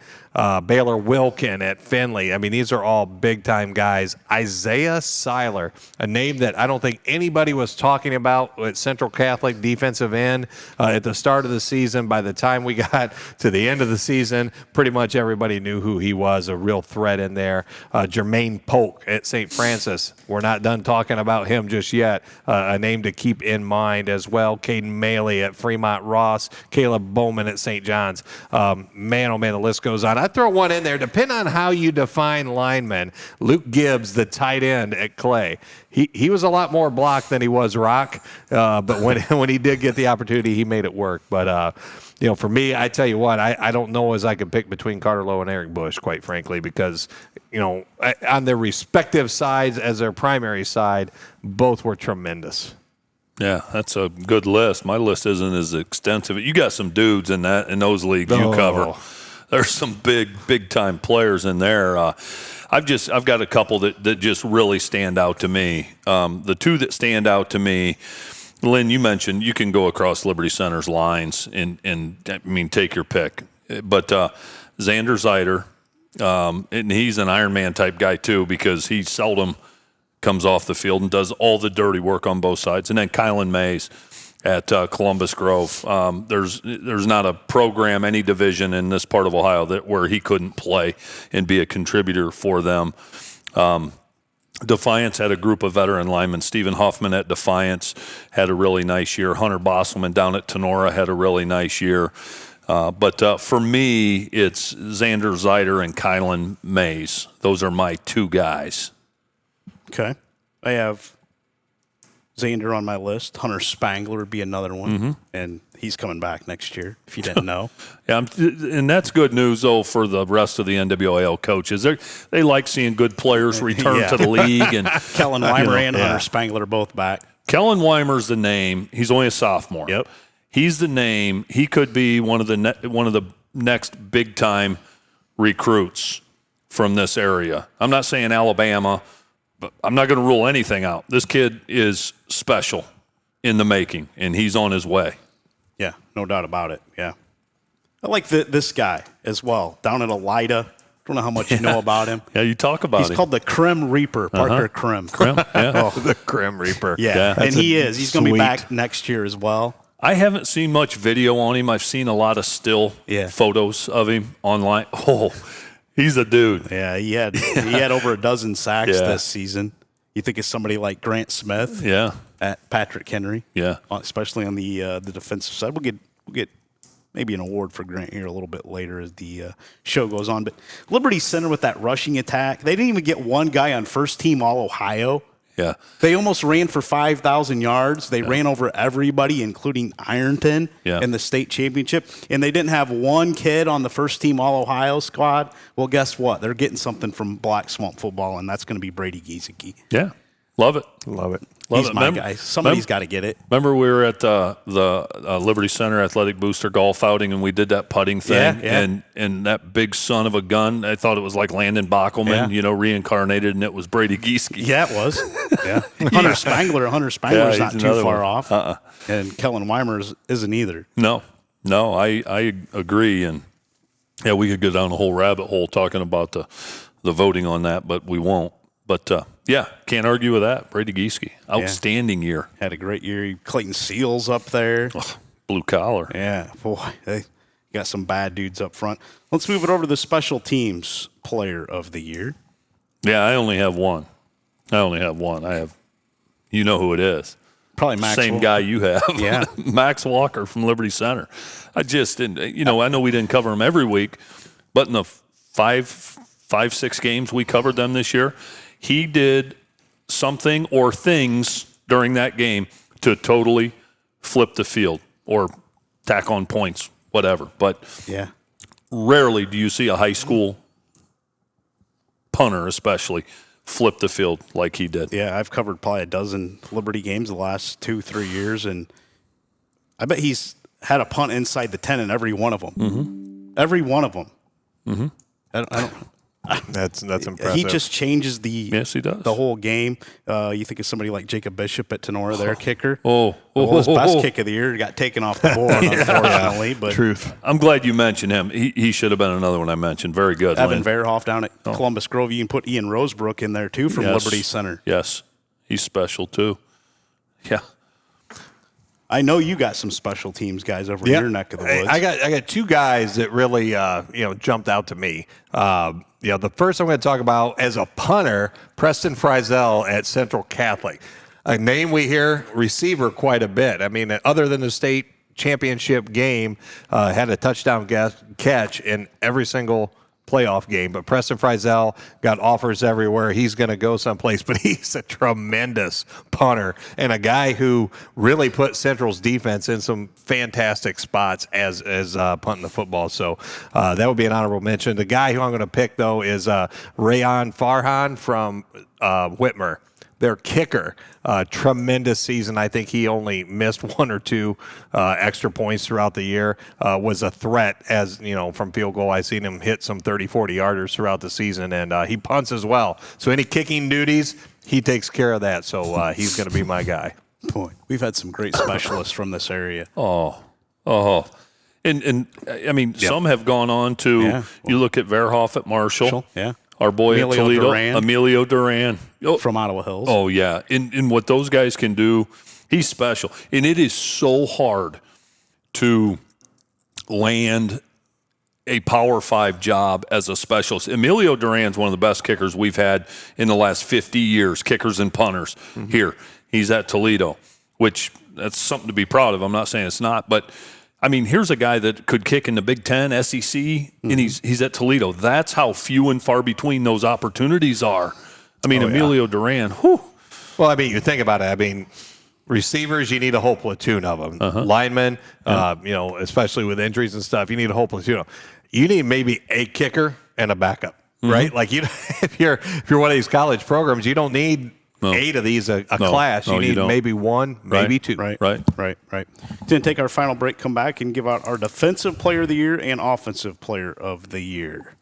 Baylor Wilkin at Findlay. I mean, these are all big-time guys. Isaiah Seiler, a name that I don't think anybody was talking about at Central Catholic defensive end at the start of the season. By the time we got to the end of the season, pretty much everybody knew who he was, a real threat in there. Jermaine Polk at St. Francis. We're not done talking about him just yet. A name to keep in mind as well. Caden Maley at Fremont Ross. Caleb Bowman at St. John's. Man, oh man, the list goes on. I throw one in there. Depending on how you define linemen, Luke Gibbs, the tight end at Clay, he was a lot more blocked than he was rock. But when he did get the opportunity, he made it work. But for me, I tell you what, I don't know as I could pick between Carter Lowe and Eric Bush, quite frankly, because on their respective sides as their primary side, both were tremendous. Yeah, that's a good list. My list isn't as extensive. You got some dudes in those leagues you cover. There's some big time players in there. I've got a couple that just really stand out to me. The two that stand out to me, Lynn, you mentioned you can go across Liberty Center's lines and I mean take your pick. But Xander Zeider, and he's an Iron Man type guy too because he seldom comes off the field and does all the dirty work on both sides. And then Kylan Mays at Columbus Grove. There's not a program, any division in this part of Ohio where he couldn't play and be a contributor for them. Defiance had a group of veteran linemen. Stephen Huffman at Defiance had a really nice year. Hunter Bosselman down at Tenora had a really nice year. But for me, it's Xander Zeider and Kylan Mays. Those are my two guys. Okay. I have Xander on my list. Hunter Spangler would be another one. And he's coming back next year, if you didn't know. Yeah, and that's good news, though, for the rest of the NWAL coaches. They like seeing good players return to the league. And Kellen Weimer and Hunter Spangler are both back. Kellen Weimer's the name. He's only a sophomore. Yep. He's the name. He could be one of the next big-time recruits from this area. I'm not saying Alabama, but I'm not going to rule anything out. This kid is special in the making, and he's on his way. Yeah, no doubt about it. Yeah. I like this guy as well, down at Elida. Don't know how much you know about him. Yeah, you talk about him. He's called the Crim Reaper, Parker Crim. Yeah. The Grim Reaper. Yeah, and he's going to be back next year as well. I haven't seen much video on him. I've seen a lot of still photos of him online. Oh, he's a dude. Yeah, he had over a dozen sacks this season. You think of somebody like Grant Smith? Yeah. At Patrick Henry. Yeah. Especially on the defensive side. We'll get maybe an award for Grant here a little bit later as the show goes on. But Liberty Center with that rushing attack, they didn't even get one guy on first team All-Ohio. Yeah. They almost ran for 5,000 yards. They ran over everybody, including Ironton in the state championship. And they didn't have one kid on the first team All-Ohio squad. Well, guess what? They're getting something from Black Swamp football, and that's going to be Brady Giesecke. Yeah. Love it. Love it. He's my guy. Somebody's got to get it. Remember we were at the Liberty Center Athletic Booster Golf outing, and we did that putting thing, and that big son of a gun, I thought it was like Landon Bockelman, reincarnated, and it was Brady Giesecke. Yeah, it was. Yeah. Hunter Spangler's not too far off. And Kellen Weimer isn't either. No, I agree, and we could go down a whole rabbit hole talking about the voting on that, but we won't. But, can't argue with that. Brady Giesecke, outstanding year. Had a great year. Clayton Seals up there. Blue collar. Yeah, boy, they got some bad dudes up front. Let's move it over to the special teams player of the year. Yeah, I only have one. I have, you know who it is. Probably Max Same Walker. Guy you have. Yeah. Max Walker from Liberty Center. I just didn't, I know we didn't cover him every week, but in the 5-6 games we covered them this year, he did something or things during that game to totally flip the field or tack on points, whatever. But rarely do you see a high school punter especially flip the field like he did. Yeah, I've covered probably a dozen Liberty games the last 2-3 years, and I bet he's had a punt inside the 10 in every one of them. Mm-hmm. Every one of them. Mm-hmm. I don't That's impressive. He just changes he does. the whole game. You think of somebody like Jacob Bishop at Tenora, their kicker. His best kick of the year got taken off the board, unfortunately. But Truth. I'm glad you mentioned him. He should have been another one I mentioned. Very good, Evan Lynn. Verhoff down at Columbus Grove. You can put Ian Rosebrook in there too from Liberty Center. Yes, he's special too. Yeah. I know you got some special teams guys over in your neck of the woods. I got two guys that really jumped out to me. The first I'm going to talk about as a punter, Preston Frizel at Central Catholic. A name we hear, receiver, quite a bit. I mean, other than the state championship game, had a touchdown catch in every single playoff game. But Preston Frizel got offers everywhere. He's going to go someplace, but he's a tremendous punter and a guy who really put Central's defense in some fantastic spots as punting the football. So that would be an honorable mention. The guy who I'm going to pick, though, is Rayon Farhan from Whitmer. Their kicker, tremendous season. I think he only missed one or two extra points throughout the year. Was a threat from field goal. I've seen him hit some 30, 40-yarders throughout the season, and he punts as well. So any kicking duties, he takes care of that. So he's going to be my guy. Boy, we've had some great specialists from this area. And I mean, some have gone on to, you look at Verhoff at Marshall. Yeah. Our boy Emilio at Toledo, Duran. Emilio Duran. From Ottawa Hills. Oh, yeah. And what those guys can do, he's special. And it is so hard to land a Power 5 job as a specialist. Emilio Duran's one of the best kickers we've had in the last 50 years, kickers and punters here. He's at Toledo, which that's something to be proud of. I'm not saying it's not, but I mean, here's a guy that could kick in the Big Ten, SEC, and he's at Toledo. That's how few and far between those opportunities are. I mean, Emilio Duran, whew. Well, I mean, you think about it. I mean, receivers, you need a whole platoon of them. Linemen, especially with injuries and stuff, you need a whole platoon. You need maybe a kicker and a backup, right? Like if you're one of these college programs, you don't need 8 of these a class. You need maybe 1, maybe 2. Right. Then take our final break, come back, and give out our defensive player of the year and offensive player of the year.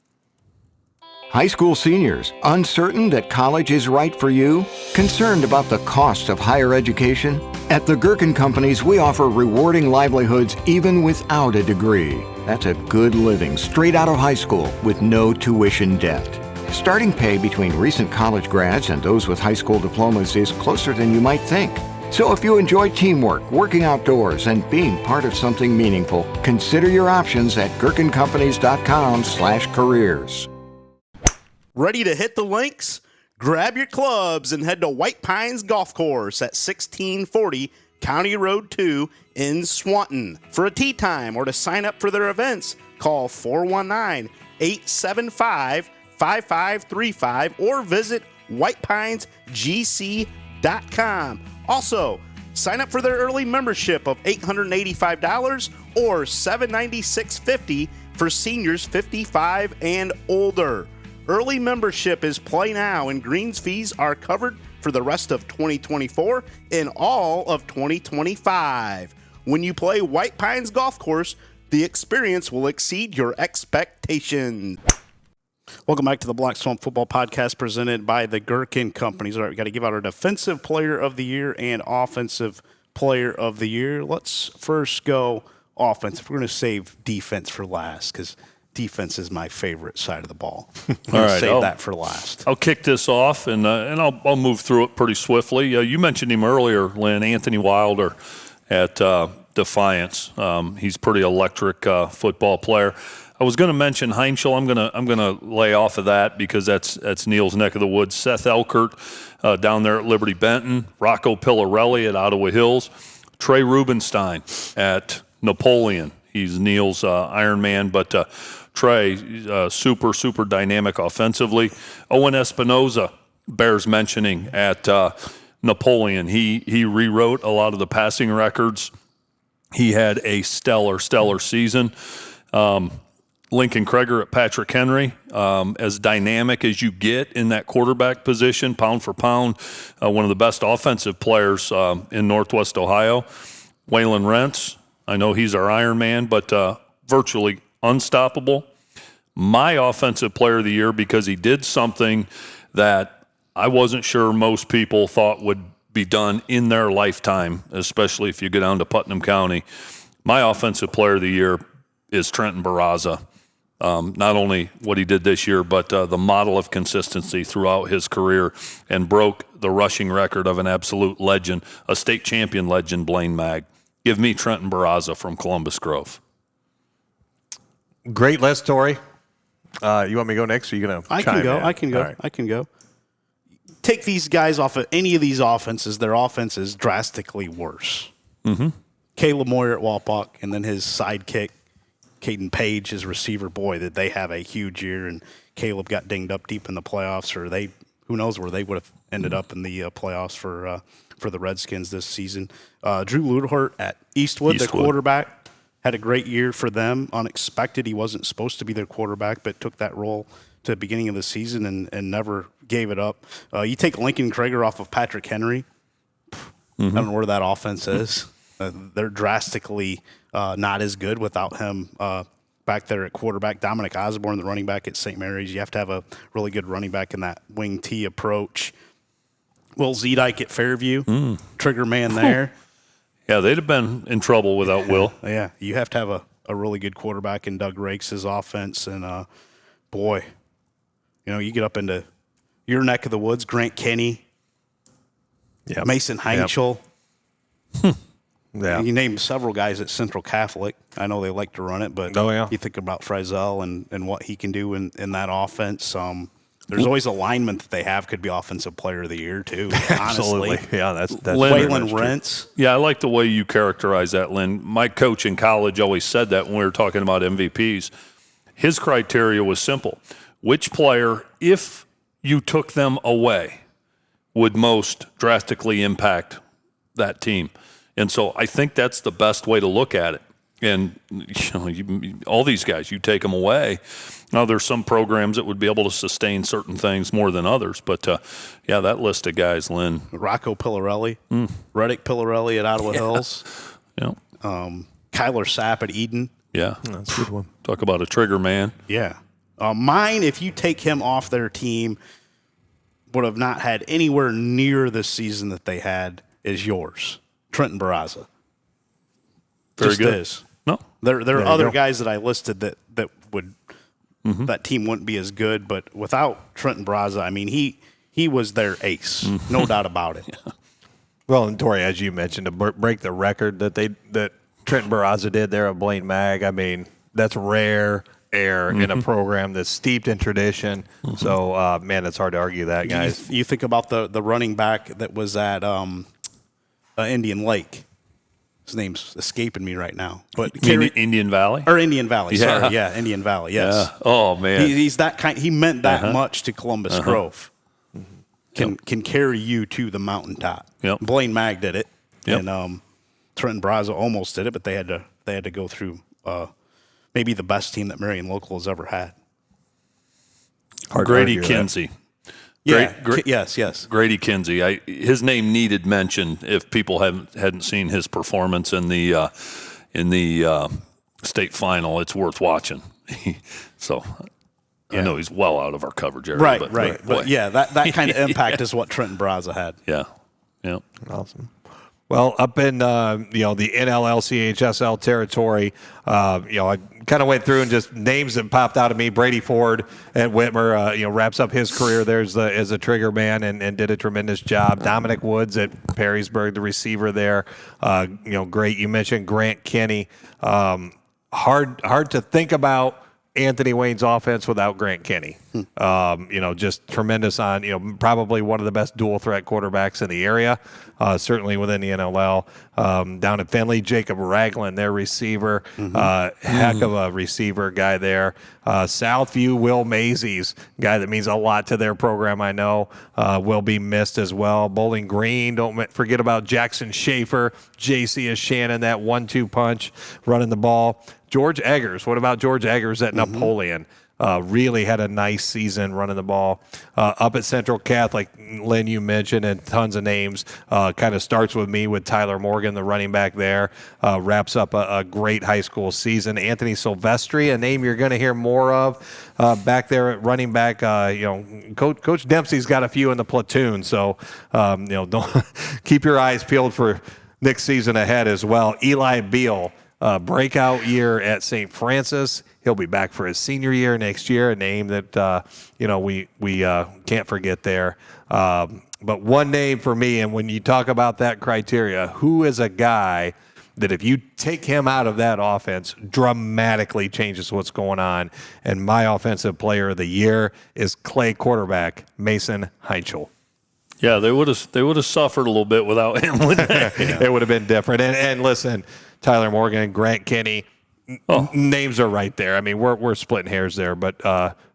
High school seniors, uncertain that college is right for you? Concerned about the cost of higher education? At the Gerken Companies, we offer rewarding livelihoods even without a degree. That's a good living straight out of high school with no tuition debt. Starting pay between recent college grads and those with high school diplomas is closer than you might think. So if you enjoy teamwork, working outdoors, and being part of something meaningful, consider your options at gerkencompanies.com/careers. Ready to hit the links? Grab your clubs and head to White Pines Golf Course at 1640 County Road 2 in Swanton. For a tee time or to sign up for their events, call 419-875-5535 or visit whitepinesgc.com. Also, sign up for their early membership of $885 or $796.50 for seniors 55 and older. Early membership is play now, and greens fees are covered for the rest of 2024 and all of 2025. When you play White Pines Golf Course, the experience will exceed your expectations. Welcome back to the Black Swamp Football Podcast presented by the Gerken Companies. All right, we got to give out our Defensive Player of the Year and Offensive Player of the Year. Let's first go offensive. We're going to save defense for last because defense is my favorite side of the ball. All right, save that for last. I'll kick this off, and I'll move through it pretty swiftly. You mentioned him earlier, Lynn, Anthony Wilder at Defiance. He's a pretty electric football player. I was going to mention Heinschel. I'm gonna lay off of that because that's Neil's neck of the woods. Seth Elkert down there at Liberty Benton. Rocco Pillarelli at Ottawa Hills. Trey Rubenstein at Napoleon. He's Neil's Iron Man, but Trey, super dynamic offensively. Owen Espinoza bears mentioning at Napoleon. He rewrote a lot of the passing records. He had a stellar season. Lincoln Kreger at Patrick Henry, as dynamic as you get in that quarterback position, pound for pound, one of the best offensive players in Northwest Ohio. Waylon Rentz, I know he's our Iron Man, but virtually unstoppable. My offensive player of the year, because he did something that I wasn't sure most people thought would be done in their lifetime, especially if you go down to Putnam County. My offensive player of the year is Trenton Barraza. Not only what he did this year, but the model of consistency throughout his career, and broke the rushing record of an absolute legend, a state champion legend, Blaine Mag. Give me Trenton Barraza from Columbus Grove. Great list, Tory. You want me to go next, or are you going to I can go. Right. I can go. Take these guys off of any of these offenses. Their offense is drastically worse. Mm-hmm. Caleb Moyer at Walpock, and then his sidekick, Caden Page, his receiver. Boy, did they have a huge year, and Caleb got dinged up deep in the playoffs, or who knows where they would have ended up in the playoffs for the Redskins this season. Drew Ludehart at Eastwood, the quarterback, had a great year for them. Unexpected. He wasn't supposed to be their quarterback, but took that role to the beginning of the season and never gave it up. You take Lincoln Kreger off of Patrick Henry. I don't know where that offense is. They're drastically not as good without him back there at quarterback. Dominic Osborne, the running back at St. Mary's. You have to have a really good running back in that wing T approach. Will Zedike at Fairview, trigger man there. Yeah, they'd have been in trouble without Will. Yeah, you have to have a really good quarterback in Doug Rakes' offense. And, boy, you get up into your neck of the woods, Grant Kenny, Mason Heinschel. Yeah. You name several guys at Central Catholic. I know they like to run it, but you think about Frizzell and what he can do in that offense. There's always a lineman that they have could be offensive player of the year too. Absolutely. Honestly. Yeah, that's Waylon Rentz. Yeah, I like the way you characterize that, Lynn. My coach in college always said that when we were talking about MVPs. His criteria was simple. Which player, if you took them away, would most drastically impact that team? And so I think that's the best way to look at it. And all these guys, you take them away. Now, there's some programs that would be able to sustain certain things more than others. But, that list of guys, Lynn. Rocco Pillarelli, Reddick Pillarelli at Ottawa Hills. Yeah. Kyler Sapp at Eden. Yeah. That's a good one. Talk about a trigger man. Yeah. Mine, if you take him off their team, would have not had anywhere near the season that they had, is yours. Trenton Barraza. Very Just good. is. No. There are other guys that I listed that would that team wouldn't be as good, but without Trenton Braza, I mean he was their ace, no doubt about it. Yeah. Well, and Tory, as you mentioned, to break the record that Trenton Barraza did there at Blaine Mag, I mean, that's rare air in a program that's steeped in tradition. So, man, it's hard to argue that, guys. You think about the running back that was at Indian Lake. His name's escaping me right now. But Indian Valley? Or Indian Valley, Yeah. sorry. Yeah, Indian Valley, yes. Yeah. Oh, man. He's that kind. He meant that much to Columbus Grove. Can carry you to the mountaintop. Yep. Blaine Mag did it, Yep. and Trenton Braza almost did it, but they had to go through maybe the best team that Marion Local has ever had. Grady Kinsey. Yeah. Yes. Grady Kinsey. His name needed mention if people hadn't seen his performance in the state final. It's worth watching. So. I know he's well out of our coverage area. Right. But yeah, that kind of impact is what Trenton Braza had. Yeah. Awesome. Well, up in the NLLCHSL territory, I kind of went through and just names that popped out of me. Brady Ford at Whitmer, wraps up his career there as a trigger man and did a tremendous job. Dominic Woods at Perrysburg, the receiver there, great. You mentioned Grant Kinney. Hard to think about Anthony Wayne's offense without Grant Kinney. Just tremendous on, probably one of the best dual threat quarterbacks in the area, certainly within the NLL. Down at Findlay, Jacob Ragland, their receiver, heck of a receiver guy there. Southview, Will Mazies, guy that means a lot to their program, I know, will be missed as well. Bowling Green, don't forget about Jackson Schaefer, JC is Shannon, that 1-2 punch running the ball. George Eggers. What about George Eggers at Napoleon? Really had a nice season running the ball. Up at Central Catholic, Lynn, you mentioned, and tons of names. Kind of starts with me with Tyler Morgan, the running back there. Wraps up a great high school season. Anthony Silvestri, a name you're going to hear more of back there at running back. Coach Dempsey's got a few in the platoon, so don't keep your eyes peeled for next season ahead as well. Eli Beal. Breakout year at St. Francis. He'll be back for his senior year next year, a name that, we can't forget there. But one name for me, and when you talk about that criteria, who is a guy that if you take him out of that offense, dramatically changes what's going on? And my offensive player of the year is Clay quarterback Mason Heinchel. Yeah, they would have suffered a little bit without him, wouldn't they? It would have been different. And listen, Tyler Morgan, Grant Kinney, names are right there. I mean, we're splitting hairs there, but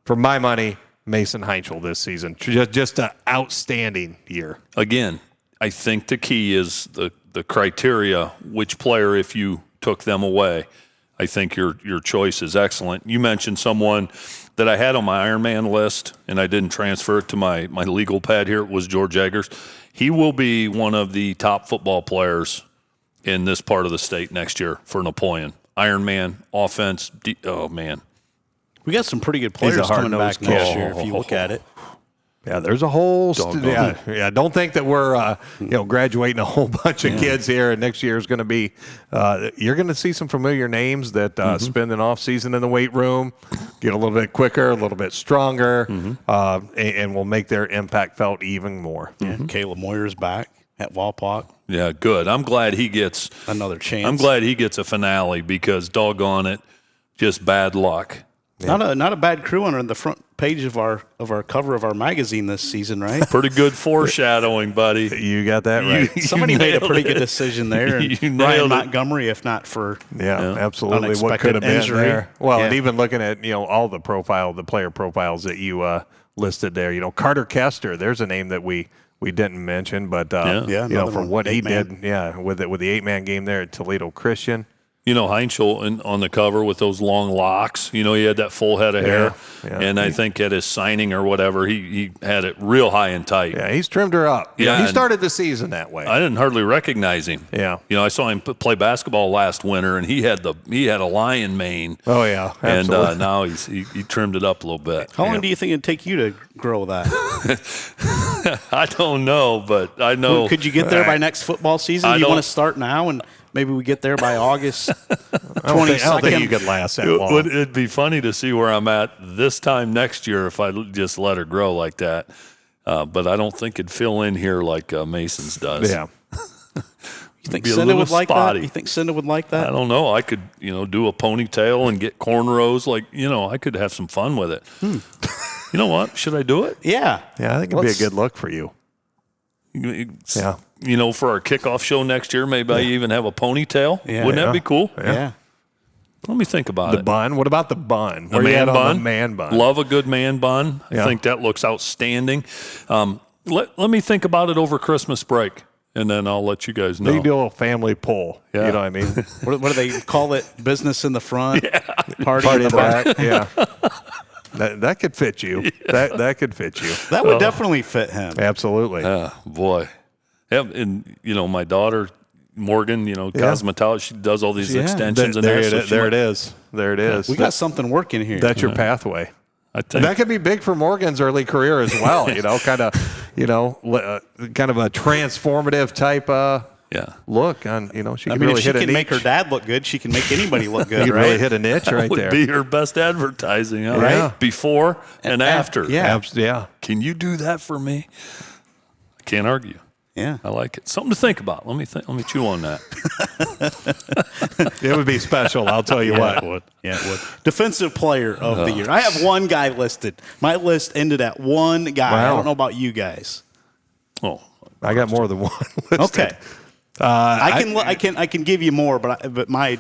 for my money, Mason Heinchel this season, just an outstanding year. Again, I think the key is the criteria. Which player, if you took them away, I think your choice is excellent. You mentioned someone that I had on my Ironman list, and I didn't transfer it to my legal pad here. It was George Eggers. He will be one of the top football players in this part of the state next year for Napoleon. Ironman, offense. Oh, man. We got some pretty good players coming back next year if you look at it. Yeah, there's a whole don't think that we're graduating a whole bunch of kids here, and next year is going to be you're going to see some familiar names that spend an off season in the weight room, get a little bit quicker, a little bit stronger, and will make their impact felt even more. Caleb Moyer's back at Walpock. Yeah, good. I'm glad he gets another chance. I'm glad he gets a finale because doggone it, just bad luck. Yeah. Not a bad crew on the front page of our cover of our magazine this season, right? Pretty good foreshadowing, buddy. You got that right. Somebody made a pretty good decision there. And Ryan Montgomery, if not for absolutely what could have been injury. There. Well, and even looking at all the player profiles that you listed there. Carter Kester, there's a name that we didn't mention, but for what he did, with the 8-man game there at Toledo Christian. Heinchel on the cover with those long locks. He had that full head of hair. Yeah. And I think at his signing or whatever, he had it real high and tight. Yeah, he's trimmed her up. Yeah, he started the season that way. I didn't hardly recognize him. Yeah. I saw him play basketball last winter, and he had a lion mane. Oh, yeah, absolutely. And now he trimmed it up a little bit. How long do you think it'd take you to grow that? I don't know, but I know. Could you get there by next football season? Do you want to start now and Maybe we get there by August I don't think you 22nd. could last that long. It'd be funny to see where I'm at this time next year if I just let her grow like that. But I don't think it'd fill in here like Mason's does. Yeah. You think Be a Cinda little would like spotty. that? You think Cinda would like that? I don't know. I could, do a ponytail and get cornrows. Like, I could have some fun with it. You know what? Should I do it? Yeah. Yeah, I think it'd be a good look for you. Yeah. For our kickoff show next year, maybe I even have a ponytail. Yeah. Wouldn't that be cool? Yeah. Let me think about The it. bun. What about the bun? The Where you man at on bun. the man bun. Love a good man bun. I Yeah. think that looks outstanding. Let me think about it over Christmas break, and then I'll let you guys know. You do a little family pull. Yeah. You know what I mean? What do they call it? Business in the front, party, Party in the back. back. Yeah. That could fit you. That could fit you. That would definitely fit him. Absolutely. Boy. Yeah, and, my daughter, Morgan, cosmetologist, she does all these Yeah. extensions. and There that, so it she might- is. There it is. We got something working here. That's your pathway. I And think. that could be big for Morgan's early career as well. Kind of a transformative type Yeah. look on. She I could mean, really if she hit a can niche. make her dad look good, she can make anybody look good, You could right? really hit a niche That right would there. be her best advertising, huh? Yeah. Before and after. Yeah. Yeah. Can you do that for me? I can't argue. Yeah. I like it. Something to think about. Let me chew on that. It would be special. I'll tell you what. It would. Yeah, it would. Defensive player of the year. I have one guy listed. My list ended at one guy. I Wow. don't know about you guys. Oh, I got more than one. listed. Okay. I can give you more, but my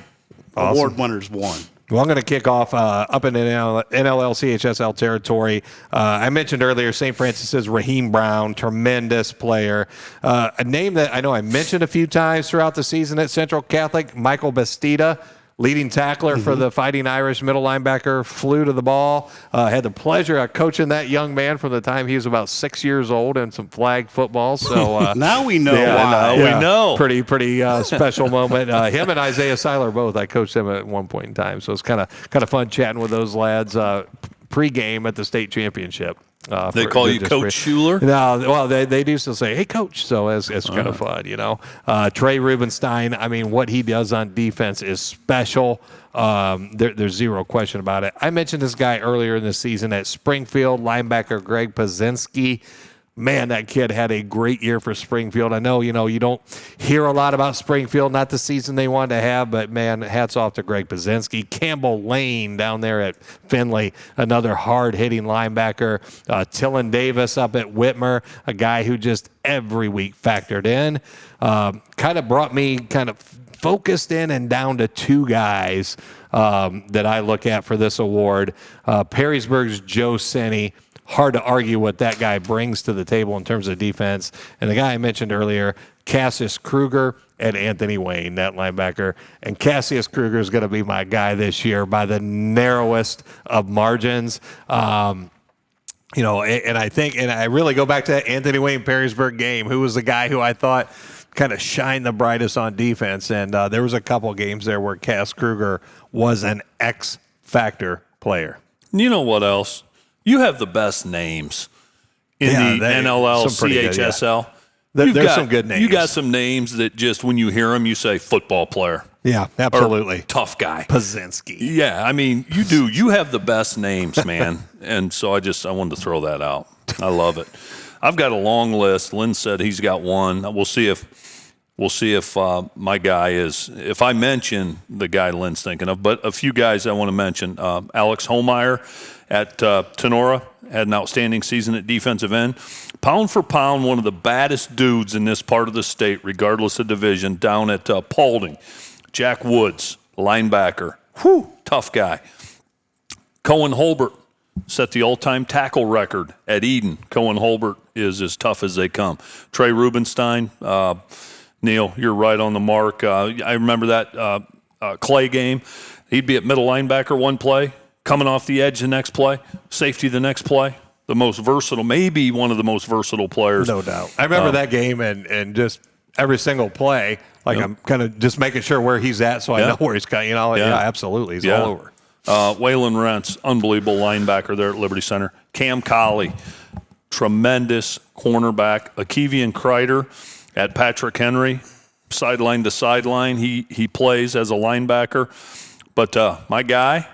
award winner's one. Well, I'm going to kick off up in NLL CHSL territory. I mentioned earlier St. Francis's Raheem Brown, tremendous player. A name that I know I mentioned a few times throughout the season at Central Catholic, Michael Bastida, leading tackler for the Fighting Irish, middle linebacker, flew to the ball. Had the pleasure of coaching that young man from the time he was about 6 years old in some flag football. So Now we know yeah, why. now we know. Pretty special moment. Him and Isaiah Seiler both. I coached them at one point in time, so it's kind of fun chatting with those lads pre-game at the state championship. They call you Coach Schuller? No, well, they do still say, "Hey, Coach." So it's kind of fun, Trey Rubenstein. I mean, what he does on defense is special. There's zero question about it. I mentioned this guy earlier in the season at Springfield, linebacker Greg Pazinski. Man, that kid had a great year for Springfield. I know, you don't hear a lot about Springfield, not the season they wanted to have, but, man, hats off to Greg Pazinski. Campbell Lane down there at Findlay, another hard-hitting linebacker. Tillin Davis up at Whitmer, a guy who just every week factored in. Kind of brought me focused in and down to two guys that I look at for this award. Perrysburg's Joe Senni. Hard to argue what that guy brings to the table in terms of defense. And the guy I mentioned earlier, Cassius Kruger and Anthony Wayne, that linebacker. And Cassius Kruger is going to be my guy this year by the narrowest of margins. And I really go back to that Anthony Wayne Perrysburg game, who was the guy who I thought kind of shined the brightest on defense. And there was a couple games there where Cass Kruger was an X-factor player. You know what else? You have the best names in the NLL, some pretty good, CHSL. There's some good names. You got some names that just when you hear them, you say football player. Yeah, absolutely. Tough guy. Pazinski. Yeah, I mean, you do. You have the best names, man. And so I wanted to throw that out. I love it. I've got a long list. Lynn said he's got one. We'll see if my guy is, if I mention the guy Lynn's thinking of, but a few guys I want to mention. Alex Holmeyer at Tenora had an outstanding season at defensive end. Pound for pound, one of the baddest dudes in this part of the state, regardless of division, down at Paulding. Jack Woods, linebacker. Whew, tough guy. Cohen Holbert set the all-time tackle record at Eden. Cohen Holbert is as tough as they come. Trey Rubenstein, Neil, you're right on the mark. I remember that Clay game. He'd be at middle linebacker one play, coming off the edge the next play, safety the next play. The most versatile, maybe one of the most versatile players. No doubt. I remember that game and just every single play, I'm kind of just making sure where he's at so I know where he's got, Yeah, absolutely. He's all over. Waylon Rentz, unbelievable linebacker there at Liberty Center. Cam Colley, tremendous cornerback. Akevian Kreider at Patrick Henry, sideline to sideline. He plays as a linebacker. But my guy,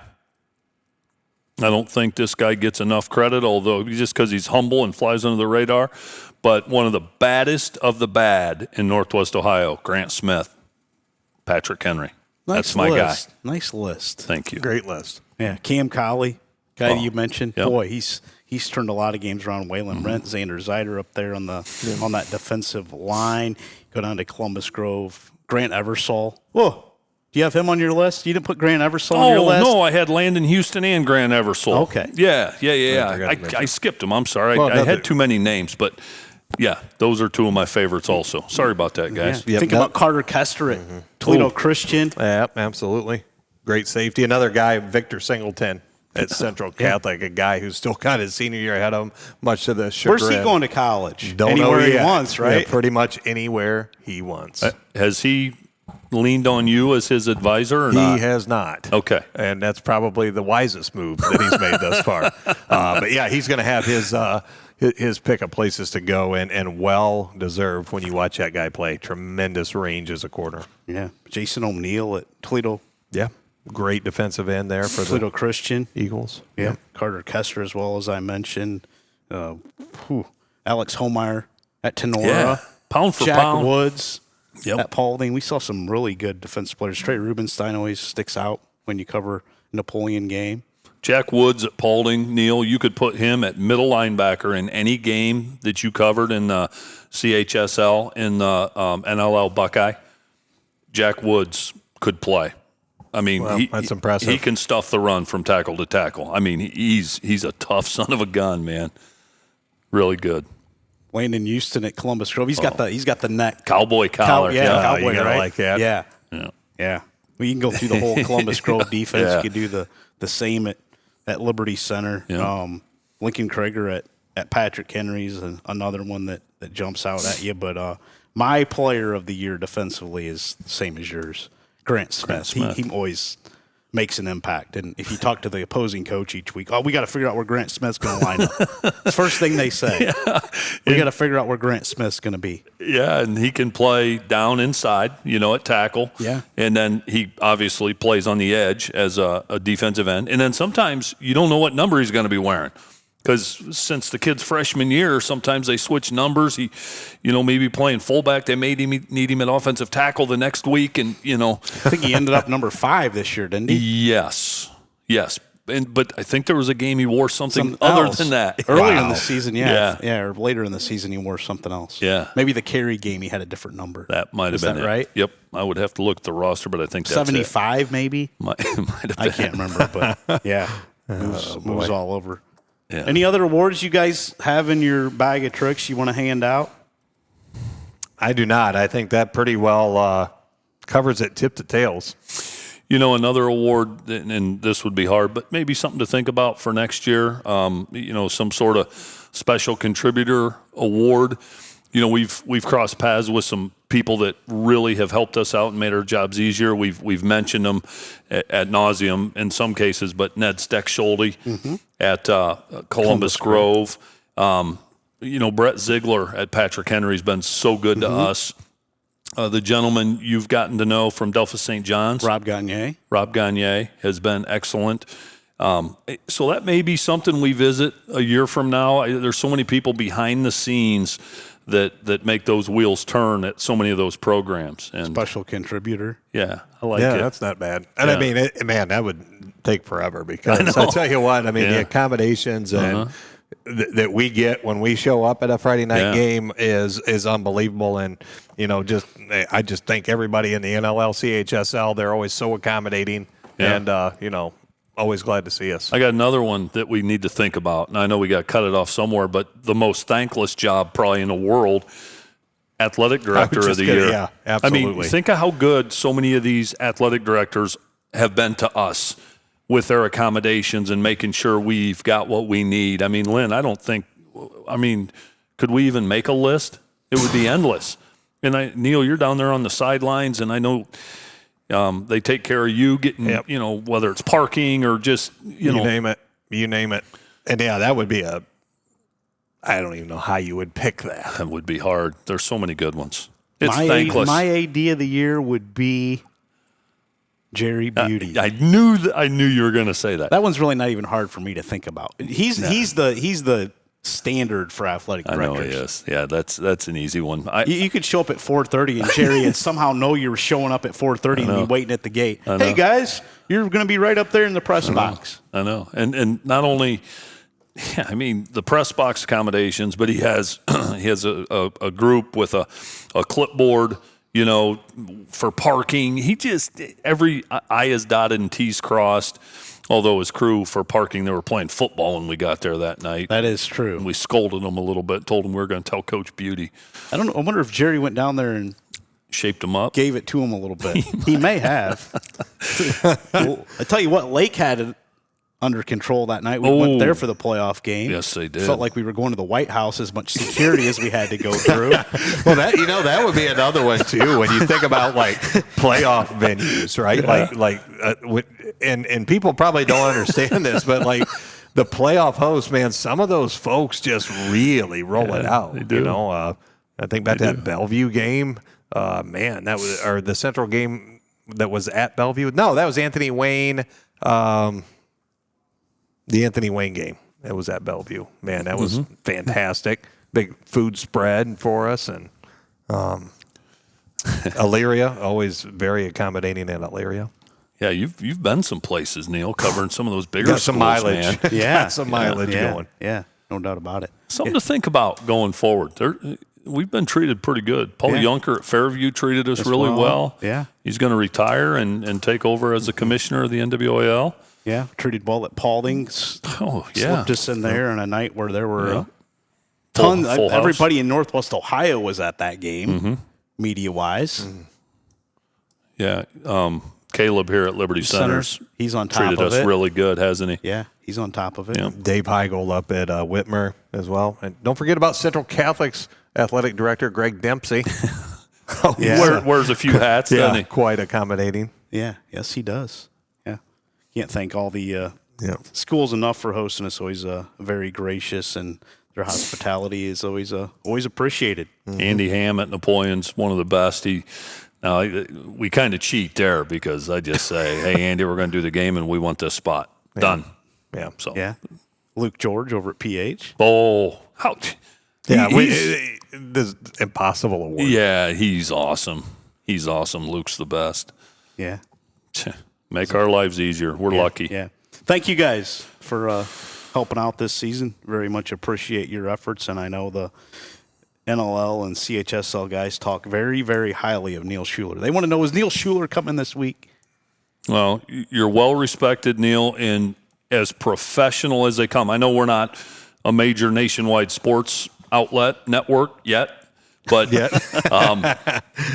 I don't think this guy gets enough credit, although just because he's humble and flies under the radar. But one of the baddest of the bad in Northwest Ohio, Grant Smith, Patrick Henry. That's my guy. Nice list. Thank you. Great list. Yeah, Cam Colley, guy that you mentioned. Yep. Boy, he's turned a lot of games around. Waylon Rent, Xander Zyder up there on that defensive line. Go down to Columbus Grove. Grant Eversole. Whoa. Do you have him on your list? You didn't put Grant Eversole on your list? Oh, no, I had Landon Houston and Grant Eversole. Okay. Yeah. I skipped them. I'm sorry. I had too many names, but yeah, those are two of my favorites also. Sorry about that, guys. Yeah. Think about Carter Kester at Toledo Christian. Yeah, absolutely. Great safety. Another guy, Victor Singleton at Central Catholic, a guy who's still got his senior year ahead of him, much to the chagrin. Where's he going to college? Don't Anywhere know he yet. wants, right? Yeah, pretty much anywhere he wants. Has he leaned on you as his advisor or He not? has not. Okay. And that's probably the wisest move that he's made thus far. But yeah, he's going to have his pick of places to go, and well deserved when you watch that guy play. Tremendous range as a corner. Yeah. Jason O'Neill at Toledo Yeah. Great defensive end there for Toledo the Christian. Eagles. Yeah. Carter Kester as well, as I mentioned. Alex Homeyer at Tenora. Yeah. Pound for Jack pound. Woods Yep. at Paulding. We saw some really good defensive players. Trey Rubenstein always sticks out when you cover Napoleon game. Jack Woods at Paulding. Neil, you could put him at middle linebacker in any game that you covered in the CHSL, in the NLL Buckeye. Jack Woods could play. I mean, that's impressive. He can stuff the run from tackle to tackle. I mean, he's a tough son of a gun, man. Really good. Landon Houston at Columbus Grove. He's got the neck. Cowboy collar. Cowboy, you gotta right? like that. Yeah. Yeah. Yeah. Well, you can go through the whole Columbus Grove defense. Yeah. You could do the same at Liberty Center. Yeah. Lincoln Krager at Patrick Henry's and another one that jumps out at you. But my player of the year defensively is the same as yours, Grant Smith. He always makes an impact. And if you talk to the opposing coach each week, we got to figure out where Grant Smith's going to line up. It's the first thing they say. Yeah. We got to figure out where Grant Smith's going to be. Yeah, and he can play down inside, at tackle. Yeah. And then he obviously plays on the edge as a defensive end. And then sometimes you don't know what number he's going to be wearing. Because since the kid's freshman year, sometimes they switch numbers. He, maybe playing fullback. They may need him at offensive tackle the next week. And, I think he ended up number 5 this year, didn't he? Yes. But I think there was a game he wore something other than that. Earlier in the season, Yeah. or later in the season he wore something else. Yeah. Maybe the carry game he had a different number. That might have been that it. right? Yep. I would have to look at the roster, but I think that's 75 maybe? Might have been. I can't remember, but yeah. Moves all over. Yeah. Any other awards you guys have in your bag of tricks you want to hand out? I do not. I think that pretty well covers it tip to tails. Another award, and this would be hard, but maybe something to think about for next year. Some sort of special contributor award. We've crossed paths with some people that really have helped us out and made our jobs easier. We've mentioned them at nauseum in some cases, but Ned Steckschulte at Columbus Grove. Brett Ziegler at Patrick Henry's been so good to us. The gentleman you've gotten to know from Delphus St. John's, Rob Gagne has been excellent. So that may be something we visit a year from now. There's so many people behind the scenes that make those wheels turn at so many of those programs. And special contributor. Yeah, I like it. Yeah, that's not bad. And I mean, that would take forever because I tell you what, the accommodations and that we get when we show up at a Friday night game is unbelievable. And, I just thank everybody in the NLL, CHSL, they're always so accommodating and, always glad to see us. I got another one that we need to think about, and I know we got to cut it off somewhere, but the most thankless job probably in the world, athletic director of the year. Yeah, absolutely. Think of how good so many of these athletic directors have been to us with their accommodations and making sure we've got what we need. Lynn, could we even make a list? It would be endless. And Neil, you're down there on the sidelines, and I know they take care of you getting, whether it's parking or just, you name it. And that would be I don't even know how you would pick that. That would be hard. There's so many good ones. It's thankless. My AD of the year would be Jerry Beauty. I knew you were going to say that. That one's really not even hard for me to think about. He's the standard for athletic I directors. know he is. Yeah, that's an easy one. You could show up at 4:30 and Jerry and somehow know you were showing up at 4:30 and be waiting at the gate. Hey guys, you're going to be right up there in the press box. I know. And not only, I mean, the press box accommodations, but he has a group with a clipboard, for parking. He just, every I is dotted and T's crossed. Although his crew for parking, they were playing football when we got there that night. That is true. And we scolded them a little bit, told them we were going to tell Coach Beauty. I don't know. I wonder if Jerry went down there and shaped him up, gave it to him a little bit. He may have. Well, I tell you what, Lake had it under control that night. We went there for the playoff game. Yes, they did. Felt like we were going to the White House, as much security as we had to go through. Well, that would be another one too. When you think about like playoff venues, right? And people probably don't understand this, but like the playoff hosts, man, some of those folks just really roll it out. They do. I think back to that Bellevue game. Man, that was or the Central game that was at Bellevue. No, that was Anthony Wayne. The Anthony Wayne game. That was at Bellevue. Man, that was fantastic. Big food spread for us. And Elyria, always very accommodating at Elyria. Yeah, you've been some places, Neil, covering some of those bigger Got some schools, mileage. man. Yeah. Got some mileage going. Yeah, no doubt about it. Something to think about going forward. We've been treated pretty good. Paul Yunker at Fairview treated us really well. Yeah. He's going to retire and take over as the commissioner of the NWAL. Yeah, treated well at Paulding's. Oh, yeah. Slipped us in there on a night where there were Yeah. tons. Full house. Everybody in Northwest Ohio was at that game, media-wise. Yeah. Caleb here at Liberty Centers He's on top treated of us it. really good, hasn't he? Yeah, he's on top of it. Yeah. Dave Heigl up at Whitmer as well. And don't forget about Central Catholic's athletic director, Greg Dempsey. Wears a few hats, doesn't he? Quite accommodating. Yeah, yes, he does. Yeah, can't thank all the schools enough for hosting us. Always very gracious, and their hospitality is always appreciated. Andy Ham at Napoleon's one of the best. We kind of cheat there because I just say, hey, Andy, we're going to do the game and we want this spot. Done. Yeah. So. Yeah, Luke George over at PH. Oh, how? Yeah, this impossible award. Yeah, he's awesome. He's awesome. Luke's the best. Yeah. Make our lives easier. We're lucky. Yeah. Thank you guys for helping out this season. Very much appreciate your efforts, and I know the NLL and CHSL guys talk very, very highly of Neil Schuller. They want to know, is Neil Schuller coming this week? Well, you're well respected, Neil, and as professional as they come. I know we're not a major nationwide sports outlet network yet, but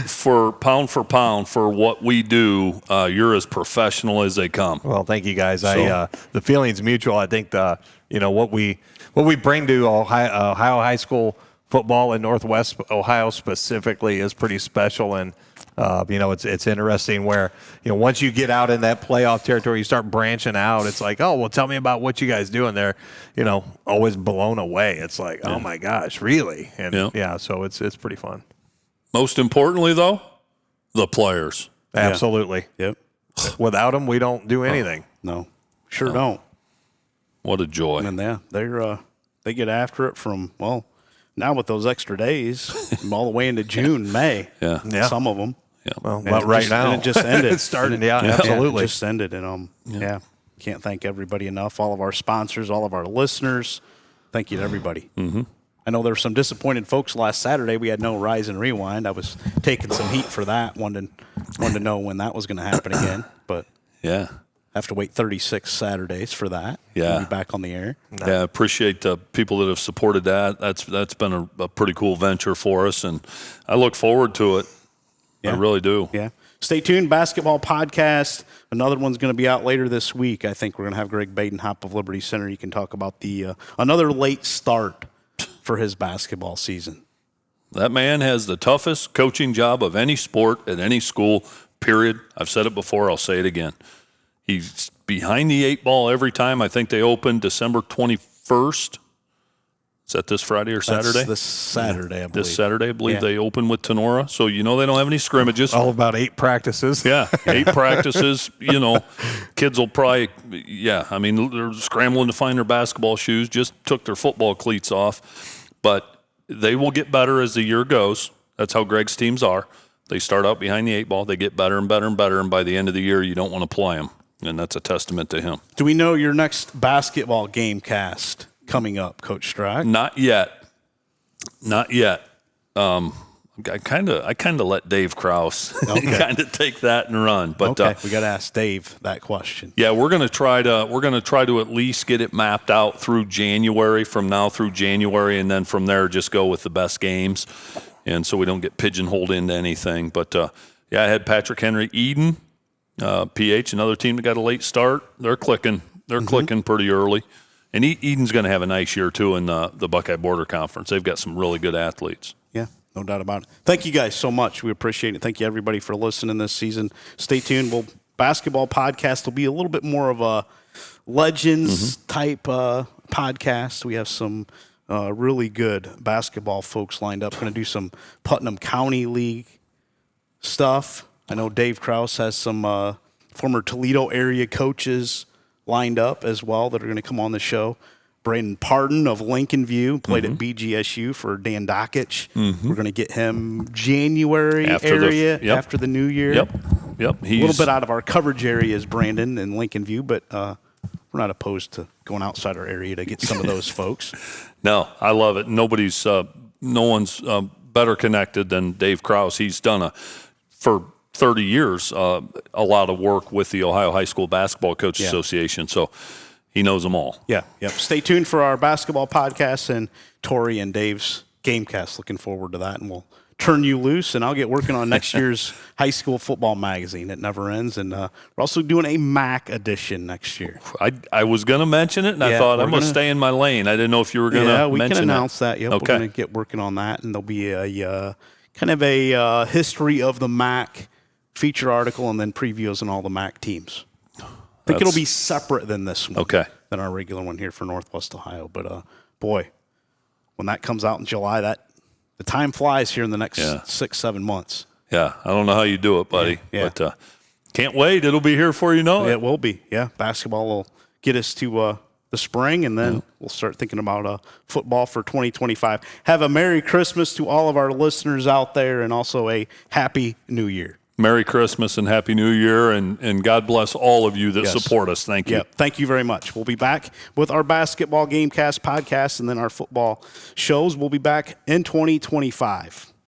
for pound for what we do, you're as professional as they come. Well, thank you guys. The feeling's mutual. I think what we bring to Ohio high school football in Northwest Ohio specifically is pretty special, and it's interesting where once you get out in that playoff territory, you start branching out. It's like, oh well, tell me about what you guys do, and they're always blown away. It's like, oh my gosh, really? And so it's pretty fun. Most importantly, though, the players. Absolutely. Yep. Without them, we don't do anything. No, don't. What a joy. And they get after it from now with those extra days, all the way into June, May. Yeah. Some of them. Yeah. Well, right now. And it just ended. It's starting. Absolutely. It just ended. And can't thank everybody enough. All of our sponsors, all of our listeners. Thank you to everybody. Mm-hmm. I know there were some disappointed folks last Saturday. We had no Rise and Rewind. I was taking some heat for that. Wanted to know when that was going to happen again. But have to wait 36 Saturdays for that. Yeah. We'll be back on the air. Yeah, appreciate the people that have supported that. That's been a pretty cool venture for us, and I look forward to it. Yeah. I really do. Yeah. Stay tuned. Basketball podcast. Another one's going to be out later this week. I think we're going to have Greg Badenhop of Liberty Center. You can talk about the another late start for his basketball season. That man has the toughest coaching job of any sport at any school, period. I've said it before. I'll say it again. He's behind the eight ball every time. I think they opened December 21st. Is that this Friday or Saturday? That's this Saturday, I believe. This Saturday, I believe Yeah. they open with Tenora. So, they don't have any scrimmages. All about 8 practices. Yeah, 8 practices. Kids will probably, I mean, they're scrambling to find their basketball shoes, just took their football cleats off. But they will get better as the year goes. That's how Greg's teams are. They start out behind the 8 ball. They get better and better and better. And by the end of the year, you don't want to play them. And that's a testament to him. Do we know your next basketball game cast coming up, Coach Strock? Not yet. I kind of let Dave Krause kind of take that and run. But Okay, we got to ask Dave that question. yeah, we're going to try to at least get it mapped out through January, from now through January, and then from there just go with the best games, and so we don't get pigeonholed into anything. But I had Patrick Henry, Eden, PH, another team that got a late start. They're clicking. They're clicking pretty early. And Eden's going to have a nice year, too, in the Buckeye Border Conference. They've got some really good athletes. Yeah, no doubt about it. Thank you guys so much. We appreciate it. Thank you, everybody, for listening this season. Stay tuned. Basketball podcast will be a little bit more of a Legends-type podcast. We have some really good basketball folks lined up. Going to do some Putnam County League stuff. I know Dave Krause has some former Toledo area coaches lined up as well that are going to come on the show. Braden Pardon of Lincoln View played at BGSU for Dan Dockich. We're going to get him January after the new year. Yep. A little bit out of our coverage area is Brandon and Lincoln View, but we're not opposed to going outside our area to get some of those folks. No, I love it. No one's better connected than Dave Krause. He's done for 30 years a lot of work with the Ohio High School Basketball Coaches Association, so he knows them all. Yeah, yep. Stay tuned for our basketball podcast and Tory and Dave's Gamecast. Looking forward to that, and we'll turn you loose, and I'll get working on next year's high school football magazine. It never ends, and we're also doing a MAC edition next year. I was going to mention it, and I thought I'm going to stay in my lane. I didn't know if you were going to mention it. Yeah, we can announce that. Yep, okay. We're going to get working on that, and there'll be a kind of a history of the MAC feature article and then previews on all the MAC teams. I think it'll be separate than this one, than our regular one here for Northwest Ohio. But, boy, when that comes out in July, the time flies here in the next 6-7 months. Yeah, I don't know how you do it, buddy. Yeah. But can't wait. It'll be here before you know it. It will be, yeah. Basketball will get us to the spring, and then we'll start thinking about football for 2025. Have a Merry Christmas to all of our listeners out there, and also a Happy New Year. Merry Christmas and Happy New Year, and God bless all of you that support us. Thank you. Yep. Thank you very much. We'll be back with our Basketball Gamecast podcast and then our football shows. We'll be back in 2025.